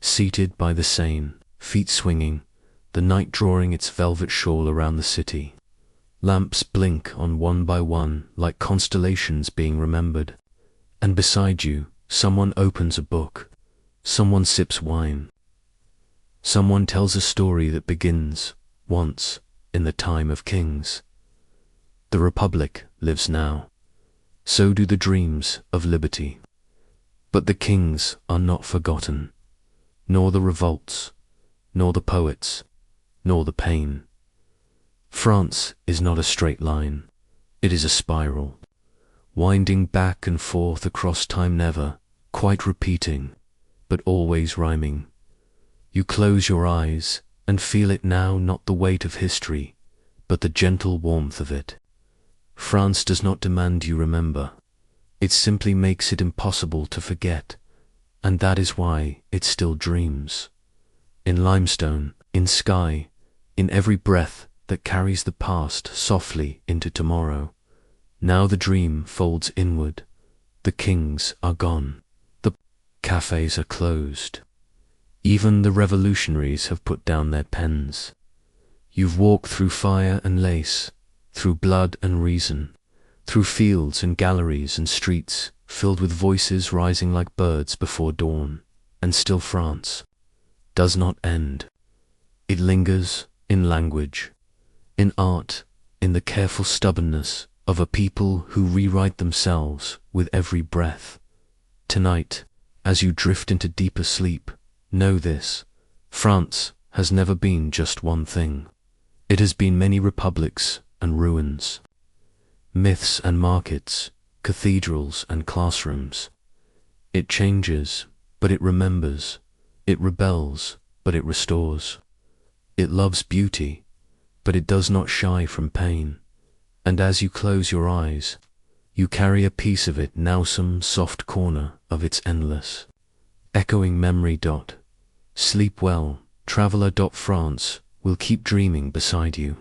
seated by the Seine, feet swinging, the night drawing its velvet shawl around the city. Lamps blink on one by one like constellations being remembered. And beside you, someone opens a book, someone sips wine, someone tells a story that begins, once, in the time of kings. The Republic lives now. So do the dreams of liberty. But the kings are not forgotten, nor the revolts, nor the poets, nor the pain. France is not a straight line, it is a spiral, winding back and forth across time, never quite repeating, but always rhyming. You close your eyes and feel it now, not the weight of history, but the gentle warmth of it. France does not demand you remember, it simply makes it impossible to forget, and that is why it still dreams. In limestone, in sky, in every breath that carries the past softly into tomorrow. Now the dream folds inward, the kings are gone, the cafes are closed. Even the revolutionaries have put down their pens. You've walked through fire and lace, through blood and reason, through fields and galleries and streets filled with voices rising like birds before dawn, and still France does not end. It lingers in language, in art, in the careful stubbornness of a people who rewrite themselves with every breath. Tonight, as you drift into deeper sleep, know this: France has never been just one thing. It has been many republics and ruins, myths and markets, cathedrals and classrooms. It changes, but it remembers. It rebels, but it restores. It loves beauty, but it does not shy from pain. And as you close your eyes, you carry a piece of it now, some soft corner of its endless, echoing memory. Sleep well, traveler. France will keep dreaming beside you.